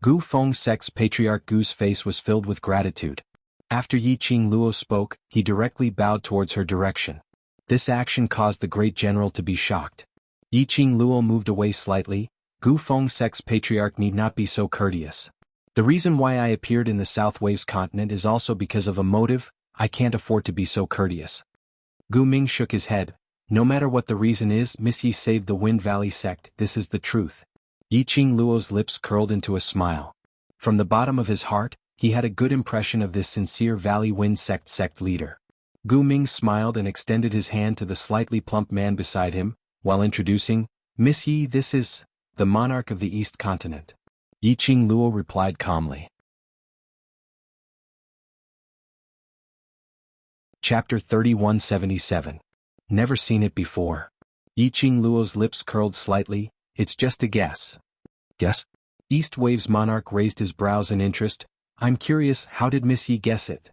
Gu Feng Sect's Patriarch Gu's face was filled with gratitude. After Yiqing Luo spoke, he directly bowed towards her direction. This action caused the Great General to be shocked. Yiqing Luo moved away slightly. Gu Feng Sect's Patriarch need not be so courteous. The reason why I appeared in the South Waves continent is also because of a motive. I can't afford to be so courteous. Gu Ming shook his head. No matter what the reason is, Miss Yi saved the Wind Valley sect, this is the truth. Yiqing Luo's lips curled into a smile. From the bottom of his heart, he had a good impression of this sincere Valley Wind sect leader. Gu Ming smiled and extended his hand to the slightly plump man beside him, while introducing, Miss Yi, this is the monarch of the East Continent. Yiqing Luo replied calmly. Chapter 3177. Never seen it before. Yiqing Luo's lips curled slightly. It's just a guess. Guess? East Waves monarch raised his brows in interest. I'm curious, how did Miss Yi guess it?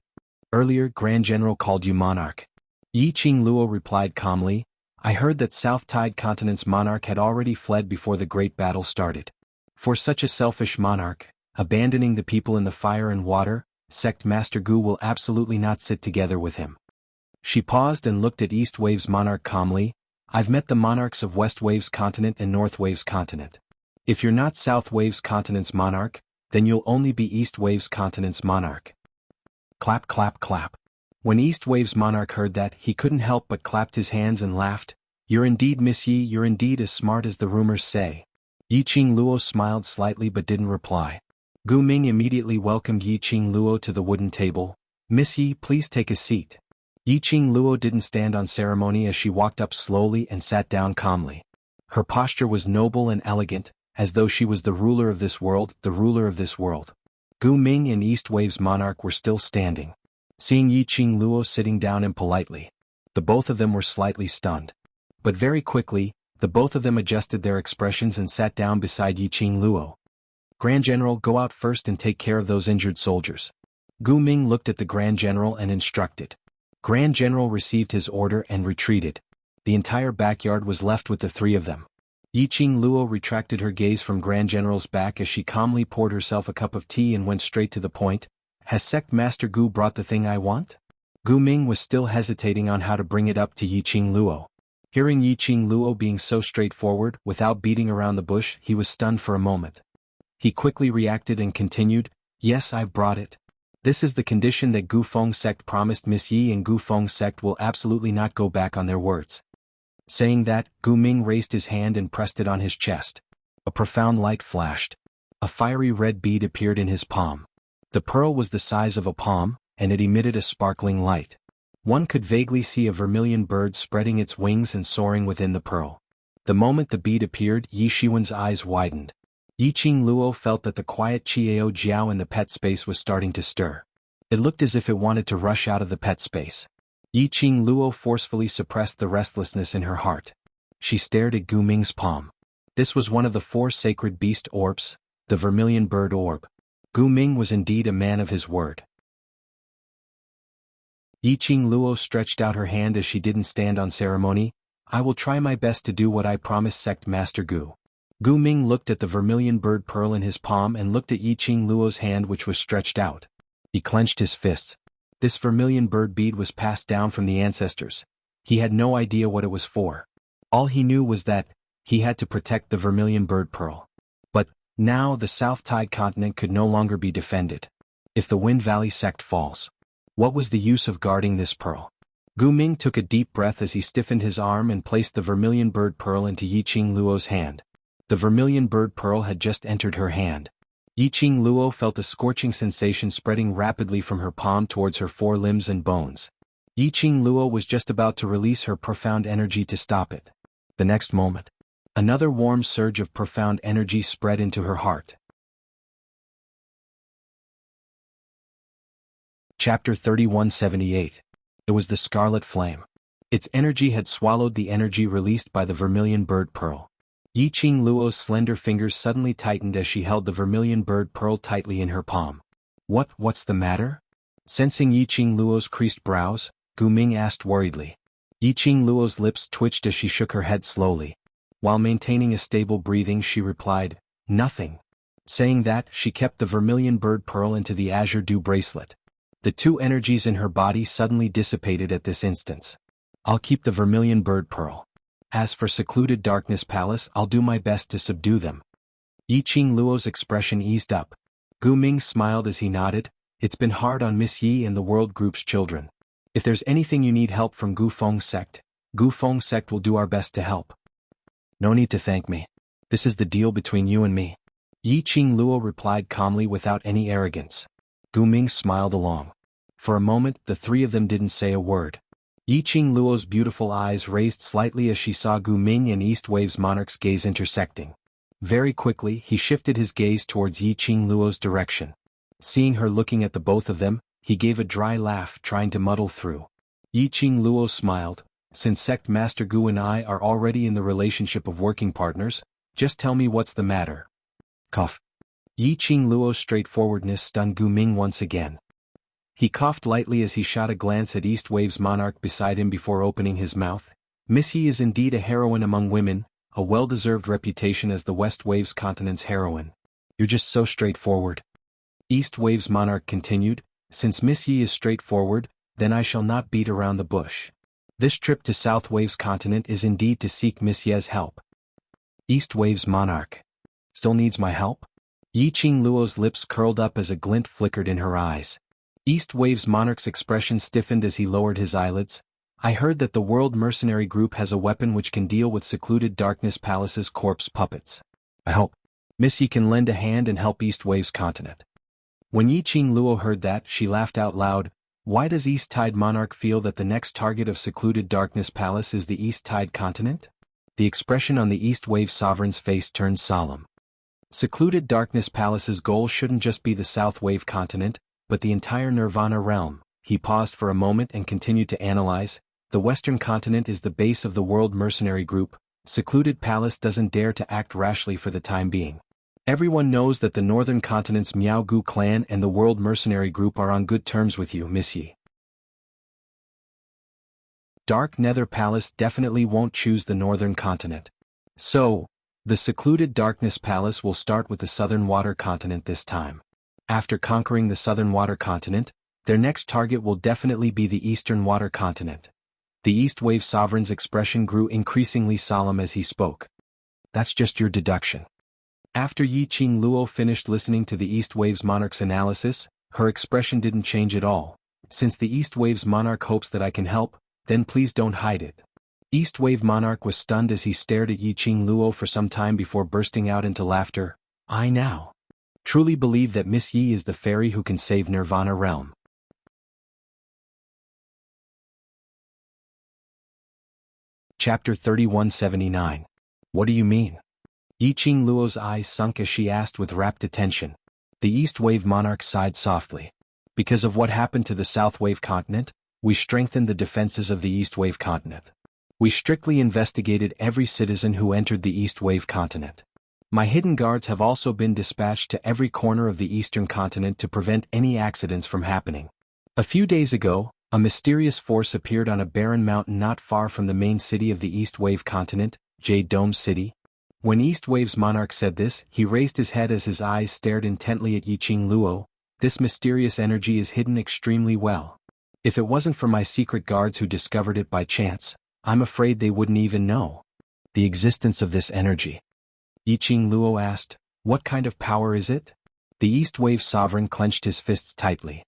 Earlier, Grand General called you monarch. Yiqing Luo replied calmly. I heard that South Tide Continent's monarch had already fled before the great battle started. For such a selfish monarch, abandoning the people in the fire and water, Sect Master Gu will absolutely not sit together with him. She paused and looked at East Waves monarch calmly. I've met the monarchs of West Waves continent and North Waves continent. If you're not South Waves continent's monarch, then you'll only be East Waves continent's monarch. Clap clap clap. When East Waves monarch heard that, he couldn't help but clapped his hands and laughed. You're indeed Miss Yi, you're indeed as smart as the rumors say. Yiqing Luo smiled slightly but didn't reply. Gu Ming immediately welcomed Yiqing Luo to the wooden table. Miss Yi, please take a seat. Yiqing Luo didn't stand on ceremony as she walked up slowly and sat down calmly. Her posture was noble and elegant, as though she was the ruler of this world, the ruler of this world. Gu Ming and East Waves monarch were still standing. Seeing Yiqing Luo sitting down impolitely, the both of them were slightly stunned. But very quickly, the both of them adjusted their expressions and sat down beside Yiqing Luo. Grand General, go out first and take care of those injured soldiers. Gu Ming looked at the Grand General and instructed. Grand General received his order and retreated. The entire backyard was left with the three of them. Yiqing Luo retracted her gaze from Grand General's back as she calmly poured herself a cup of tea and went straight to the point. Has Sect Master Gu brought the thing I want? Gu Ming was still hesitating on how to bring it up to Yiqing Luo. Hearing Yiqing Luo being so straightforward, without beating around the bush, he was stunned for a moment. He quickly reacted and continued, Yes, I've brought it. This is the condition that Gu Feng Sect promised Miss Yi, and Gu Feng Sect will absolutely not go back on their words. Saying that, Gu Ming raised his hand and pressed it on his chest. A profound light flashed. A fiery red bead appeared in his palm. The pearl was the size of a palm, and it emitted a sparkling light. One could vaguely see a vermilion bird spreading its wings and soaring within the pearl. The moment the bead appeared, Yi Shiwen's eyes widened. Yiqing Luo felt that the quiet Qiao Jiao in the pet space was starting to stir. It looked as if it wanted to rush out of the pet space. Yiqing Luo forcefully suppressed the restlessness in her heart. She stared at Gu Ming's palm. This was one of the 4 sacred beast orbs, the vermilion bird orb. Gu Ming was indeed a man of his word. Yiqing Luo stretched out her hand as she didn't stand on ceremony. I will try my best to do what I promised Sect Master Gu. Gu Ming looked at the vermilion bird pearl in his palm and looked at Yiqing Luo's hand, which was stretched out. He clenched his fists. This vermilion bird bead was passed down from the ancestors. He had no idea what it was for. All he knew was that he had to protect the vermilion bird pearl. But now the South Tide continent could no longer be defended. If the Wind Valley sect falls, what was the use of guarding this pearl? Gu Ming took a deep breath as he stiffened his arm and placed the vermilion bird pearl into Yiqing Luo's hand. The vermilion bird pearl had just entered her hand. Yiqing Luo felt a scorching sensation spreading rapidly from her palm towards her 4 limbs and bones. Yiqing Luo was just about to release her profound energy to stop it. The next moment, another warm surge of profound energy spread into her heart. Chapter 3178. It was the Scarlet Flame. Its energy had swallowed the energy released by the vermilion bird pearl. Yiqing Luo's slender fingers suddenly tightened as she held the vermilion bird pearl tightly in her palm. What's the matter? Sensing Yiqing Luo's creased brows, Gu Ming asked worriedly. Yiqing Luo's lips twitched as she shook her head slowly. While maintaining a stable breathing, she replied, "Nothing." Saying that, she kept the vermilion bird pearl into the azure dew bracelet. The two energies in her body suddenly dissipated at this instance. "I'll keep the vermilion bird pearl. As for secluded darkness palace, I'll do my best to subdue them." Yiqing Luo's expression eased up. Gu Ming smiled as he nodded. "It's been hard on Miss Yi and the World Group's children. If there's anything you need help from Gu Feng sect will do our best to help." "No need to thank me. This is the deal between you and me," Yiqing Luo replied calmly without any arrogance. Gu Ming smiled along. For a moment, the three of them didn't say a word. Yiqing Luo's beautiful eyes raised slightly as she saw Gu Ming and East Wave's monarch's gaze intersecting. Very quickly, he shifted his gaze towards Yiqing Luo's direction. Seeing her looking at the both of them, he gave a dry laugh, trying to muddle through. Yiqing Luo smiled. "Since Sect Master Gu and I are already in the relationship of working partners, just tell me what's the matter." Cough. Yiqing Luo's straightforwardness stunned Gu Ming once again. He coughed lightly as he shot a glance at East Wave's monarch beside him before opening his mouth. "Miss Yi is indeed a heroine among women, a well-deserved reputation as the West Wave's continent's heroine. You're just so straightforward." East Wave's monarch continued, "Since Miss Yi is straightforward, then I shall not beat around the bush. This trip to South Wave's continent is indeed to seek Miss Ye's help." East Wave's monarch still needs my help? Yiqing Luo's lips curled up as a glint flickered in her eyes. East Wave's monarch's expression stiffened as he lowered his eyelids. "I heard that the World Mercenary Group has a weapon which can deal with secluded Darkness Palace's corpse puppets. I hope Miss Yi can lend a hand and help East Wave's continent." When Yiqing Luo heard that, she laughed out loud. "Why does East Tide Monarch feel that the next target of secluded Darkness Palace is the East Tide continent?" The expression on the East Wave sovereign's face turned solemn. Secluded Darkness Palace's goal shouldn't just be the South Wave continent, but the entire Nirvana realm. He paused for a moment and continued to analyze. "The Western continent is the base of the World Mercenary Group. Secluded Palace doesn't dare to act rashly for the time being. Everyone knows that the Northern Continent's Miao Gu clan and the World Mercenary Group are on good terms with you, Miss Yi. Dark Nether Palace definitely won't choose the Northern Continent. So, the secluded Darkness Palace will start with the Southern Water Continent this time. After conquering the Southern Water Continent, their next target will definitely be the Eastern Water Continent." The East Wave Sovereign's expression grew increasingly solemn as he spoke. "That's just your deduction." After Yiqing Luo finished listening to the East Wave's monarch's analysis, her expression didn't change at all. "Since the East Wave's monarch hopes that I can help, then please don't hide it." East Wave monarch was stunned as he stared at Yiqing Luo for some time before bursting out into laughter. "I now truly believe that Miss Yi is the fairy who can save Nirvana realm." Chapter 3179. What do you mean? Yiqing Luo's eyes sunk as she asked with rapt attention. The East Wave monarch sighed softly. "Because of what happened to the South Wave continent, we strengthened the defenses of the East Wave continent. We strictly investigated every citizen who entered the East Wave continent. My hidden guards have also been dispatched to every corner of the Eastern continent to prevent any accidents from happening. A few days ago, a mysterious force appeared on a barren mountain not far from the main city of the East Wave continent, Jade Dome City." When East Wave's monarch said this, he raised his head as his eyes stared intently at Yiqing Luo. "This mysterious energy is hidden extremely well. If it wasn't for my secret guards who discovered it by chance, I'm afraid they wouldn't even know the existence of this energy." Yiqing Luo asked, "What kind of power is it?" The East Wave sovereign clenched his fists tightly.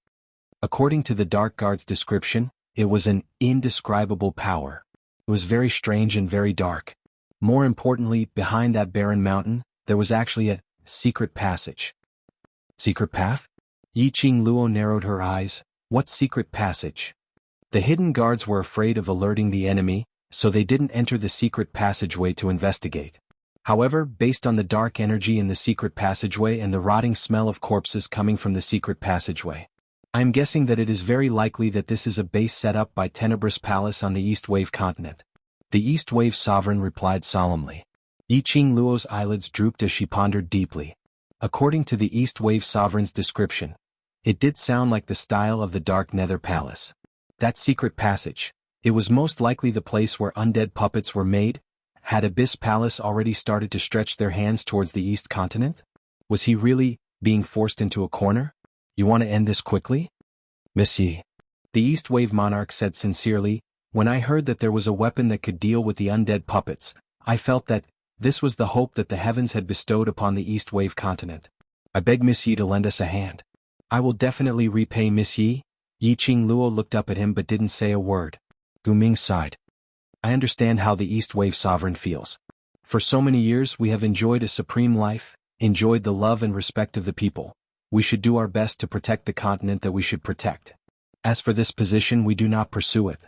According to the Dark Guard's description, it was an indescribable power. It was very strange and very dark. More importantly, behind that barren mountain, there was actually a secret passage. Secret path? Yiqing Luo narrowed her eyes. What secret passage? The hidden guards were afraid of alerting the enemy, so they didn't enter the secret passageway to investigate. However, based on the dark energy in the secret passageway and the rotting smell of corpses coming from the secret passageway, I am guessing that it is very likely that this is a base set up by Tenebrous Palace on the East Wave continent. The East Wave sovereign replied solemnly. Yiqing Luo's eyelids drooped as she pondered deeply. According to the East Wave sovereign's description, it did sound like the style of the Dark Nether Palace. That secret passage, it was most likely the place where undead puppets were made. Had Abyss Palace already started to stretch their hands towards the East continent? Was he really being forced into a corner? You want to end this quickly? Miss Yi. The East Wave monarch said sincerely, when I heard that there was a weapon that could deal with the undead puppets, I felt that this was the hope that the heavens had bestowed upon the East Wave continent. I beg Miss Yi to lend us a hand. I will definitely repay Miss Yi. Yiqing Luo looked up at him but didn't say a word. Gu Ming sighed. I understand how the East Wave sovereign feels. For so many years we have enjoyed a supreme life, enjoyed the love and respect of the people. We should do our best to protect the continent that we should protect. As for this position, we do not pursue it.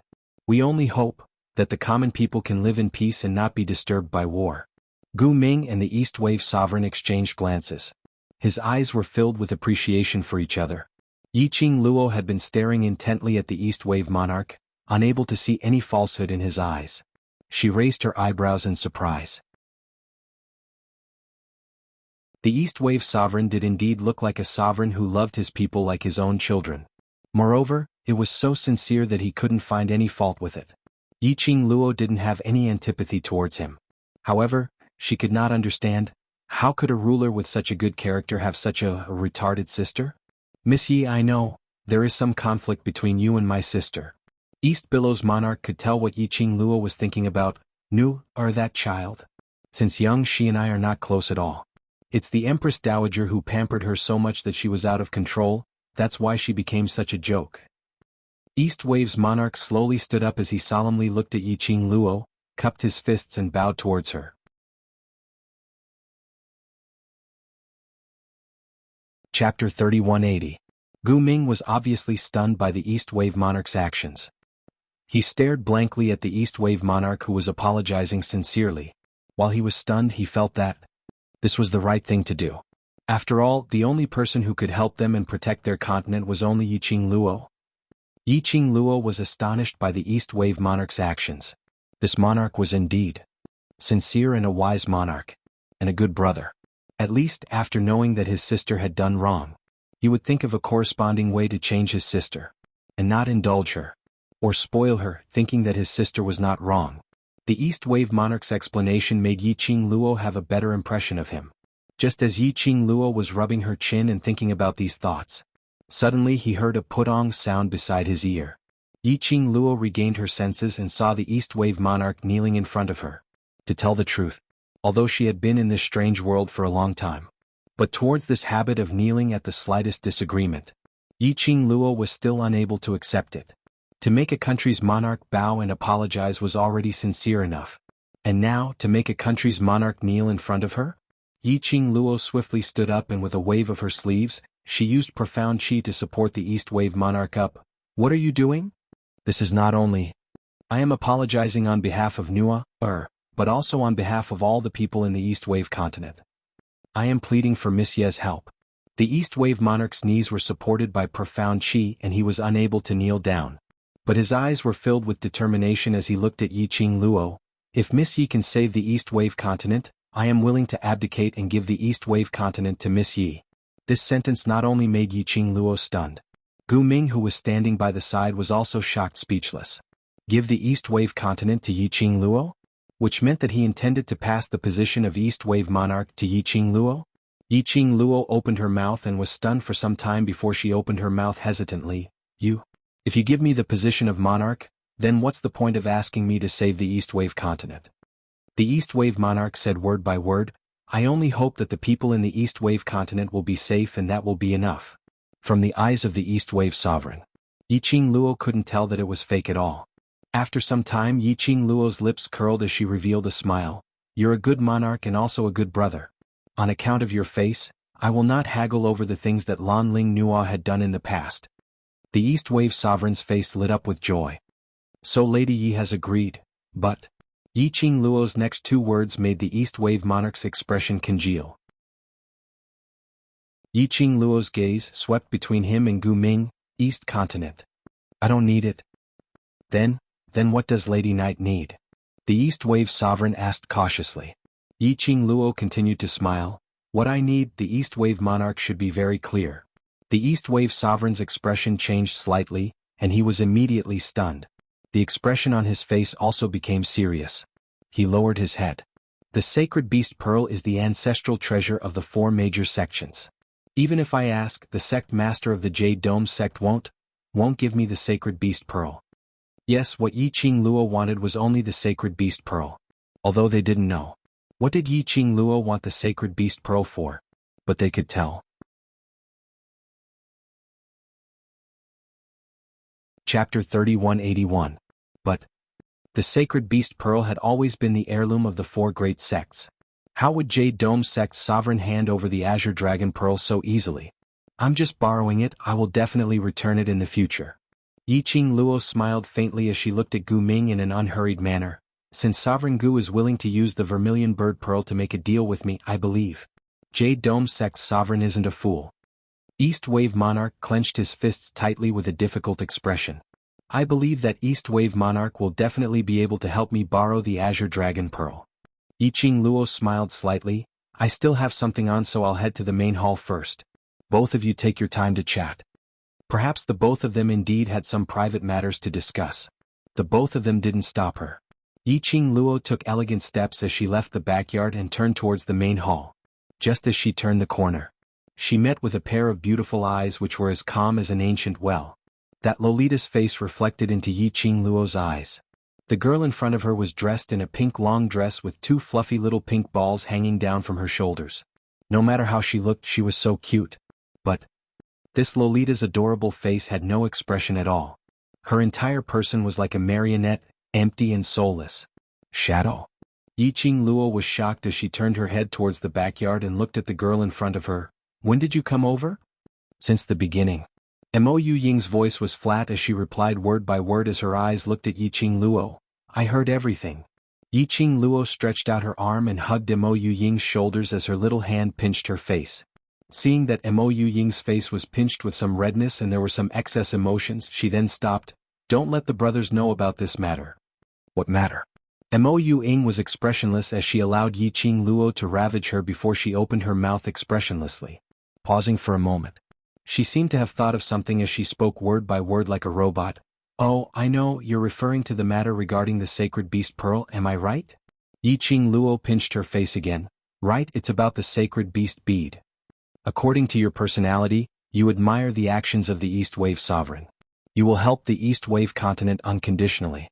We only hope that the common people can live in peace and not be disturbed by war. Gu Ming and the East Wave sovereign exchanged glances. His eyes were filled with appreciation for each other. Yiqing Luo had been staring intently at the East Wave monarch, unable to see any falsehood in his eyes. She raised her eyebrows in surprise. The East Wave sovereign did indeed look like a sovereign who loved his people like his own children. Moreover, it was so sincere that he couldn't find any fault with it. Yiqing Luo didn't have any antipathy towards him. However, she could not understand, how could a ruler with such a good character have such a retarded sister? Miss Yi, I know, there is some conflict between you and my sister. East Billow's monarch could tell what Yiqing Luo was thinking about, that child. Since young she and I are not close at all. It's the Empress Dowager who pampered her so much that she was out of control, that's why she became such a joke. East Wave's monarch slowly stood up as he solemnly looked at Yiqing Luo, cupped his fists and bowed towards her. Chapter 3180. Gu Ming was obviously stunned by the East Wave monarch's actions. He stared blankly at the East Wave monarch who was apologizing sincerely. While he was stunned, he felt that this was the right thing to do. After all, the only person who could help them and protect their continent was only Yiqing Luo. Yiqing Luo was astonished by the East Wave monarch's actions. This monarch was indeed sincere and a wise monarch, and a good brother. At least, after knowing that his sister had done wrong, he would think of a corresponding way to change his sister, and not indulge her, or spoil her, thinking that his sister was not wrong. The East Wave monarch's explanation made Yiqing Luo have a better impression of him. Just as Yiqing Luo was rubbing her chin and thinking about these thoughts, suddenly he heard a putong sound beside his ear. Yiqing Luo regained her senses and saw the East Wave monarch kneeling in front of her. To tell the truth, although she had been in this strange world for a long time, but towards this habit of kneeling at the slightest disagreement, Yiqing Luo was still unable to accept it. To make a country's monarch bow and apologize was already sincere enough. And now, to make a country's monarch kneel in front of her? Yiqing Luo swiftly stood up and with a wave of her sleeves, she used profound chi to support the East Wave monarch up. What are you doing? This is not only. I am apologizing on behalf of Nua, but also on behalf of all the people in the East Wave continent. I am pleading for Miss Ye's help. The East Wave monarch's knees were supported by profound chi and he was unable to kneel down. But his eyes were filled with determination as he looked at Yiqing Luo. If Miss Yi can save the East Wave continent, I am willing to abdicate and give the East Wave continent to Miss Yi. This sentence not only made Yiqing Luo stunned. Gu Ming, who was standing by the side, was also shocked speechless. Give the East Wave continent to Yiqing Luo? Which meant that he intended to pass the position of East Wave monarch to Yiqing Luo? Yiqing Luo opened her mouth and was stunned for some time before she opened her mouth hesitantly. If you give me the position of monarch, then what's the point of asking me to save the East Wave continent? The East Wave monarch said word by word, I only hope that the people in the East Wave continent will be safe and that will be enough. From the eyes of the East Wave sovereign, Yiqing Luo couldn't tell that it was fake at all. After some time, Yiqing Luo's lips curled as she revealed a smile. You're a good monarch and also a good brother. On account of your face, I will not haggle over the things that Lan Ling Nua had done in the past. The East Wave sovereign's face lit up with joy. So Lady Yi has agreed, but Yiqing Luo's next two words made the East Wave monarch's expression congeal. Yiqing Luo's gaze swept between him and Gu Ming, East Continent. I don't need it. Then what does Lady Knight need? The East Wave Sovereign asked cautiously. Yiqing Luo continued to smile. What I need, the East Wave Monarch should be very clear. The East Wave Sovereign's expression changed slightly, and he was immediately stunned. The expression on his face also became serious. He lowered his head. The Sacred Beast Pearl is the ancestral treasure of the 4 major sections. Even if I ask, the sect master of the Jade Dome sect won't give me the Sacred Beast Pearl. Yes, what Yiqing Luo wanted was only the Sacred Beast Pearl. Although they didn't know. What did Yiqing Luo want the Sacred Beast Pearl for? But they could tell. Chapter 3181. But the Sacred Beast Pearl had always been the heirloom of the 4 great sects. How would Jade Dome sect's sovereign hand over the Azure Dragon Pearl so easily? I'm just borrowing it, I will definitely return it in the future. Yiqing Luo smiled faintly as she looked at Gu Ming in an unhurried manner. Since Sovereign Gu is willing to use the Vermilion Bird Pearl to make a deal with me, I believe. Jade Dome sect's sovereign isn't a fool. East Wave Monarch clenched his fists tightly with a difficult expression. I believe that East Wave Monarch will definitely be able to help me borrow the Azure Dragon Pearl. Yiqing Luo smiled slightly. I still have something on, so I'll head to the main hall first. Both of you take your time to chat. Perhaps the both of them indeed had some private matters to discuss. The both of them didn't stop her. Yiqing Luo took elegant steps as she left the backyard and turned towards the main hall. Just as she turned the corner, she met with a pair of beautiful eyes which were as calm as an ancient well. That Lolita's face reflected into Yiqing Luo's eyes. The girl in front of her was dressed in a pink long dress with 2 fluffy little pink balls hanging down from her shoulders. No matter how she looked, she was so cute. But this Lolita's adorable face had no expression at all. Her entire person was like a marionette, empty and soulless. Shadow? Yiqing Luo was shocked as she turned her head towards the backyard and looked at the girl in front of her. When did you come over? Since the beginning. Mo Ying's voice was flat as she replied word by word as her eyes looked at Yiqing Luo. I heard everything. Yiqing Luo stretched out her arm and hugged Mo Ying's shoulders as her little hand pinched her face. Seeing that Mo Ying's face was pinched with some redness and there were some excess emotions, she then stopped. Don't let the brothers know about this matter. What matter? Mo Ying was expressionless as she allowed Yiqing Luo to ravage her before she opened her mouth expressionlessly. Pausing for a moment. She seemed to have thought of something as she spoke word by word like a robot. Oh, I know, you're referring to the matter regarding the Sacred Beast Pearl, am I right? Yiqing Luo pinched her face again. Right, it's about the Sacred Beast Bead. According to your personality, you admire the actions of the East Wave Sovereign. You will help the East Wave continent unconditionally.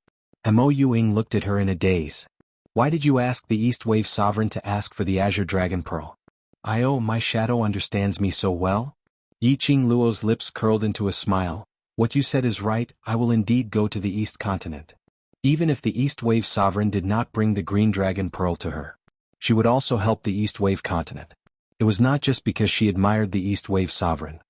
Mo Ying looked at her in a daze. Why did you ask the East Wave Sovereign to ask for the Azure Dragon Pearl? My shadow understands me so well? Yiqing Luo's lips curled into a smile. What you said is right, I will indeed go to the East Continent. Even if the East Wave Sovereign did not bring the Green Dragon Pearl to her, she would also help the East Wave Continent. It was not just because she admired the East Wave Sovereign.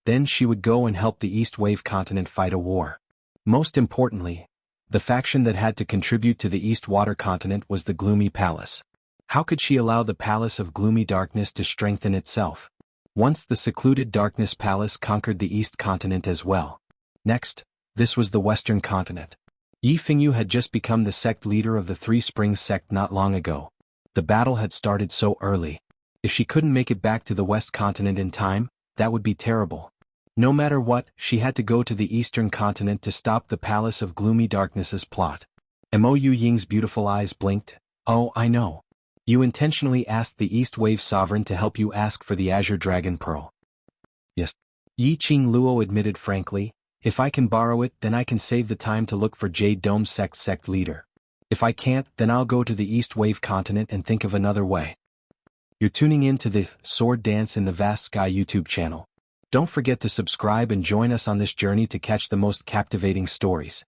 Then she would go and help the East Wave Continent fight a war. Most importantly, the faction that had to contribute to the East Water Continent was the Gloomy Palace. How could she allow the Palace of Gloomy Darkness to strengthen itself? Once the secluded Darkness Palace conquered the East Continent as well. Next, this was the Western Continent. Yi Fengyu had just become the sect leader of the Three Springs sect not long ago. The battle had started so early. If she couldn't make it back to the West Continent in time, that would be terrible. No matter what, she had to go to the Eastern Continent to stop the Palace of Gloomy Darkness's plot. Mo Ying's beautiful eyes blinked. Oh, I know. You intentionally asked the East Wave Sovereign to help you ask for the Azure Dragon Pearl. Yes. Yiqing Luo admitted frankly, if I can borrow it, then I can save the time to look for Jade Dome sect leader. If I can't, then I'll go to the East Wave Continent and think of another way. You're tuning in to the Sworddance in the Vast Sky YouTube channel. Don't forget to subscribe and join us on this journey to catch the most captivating stories.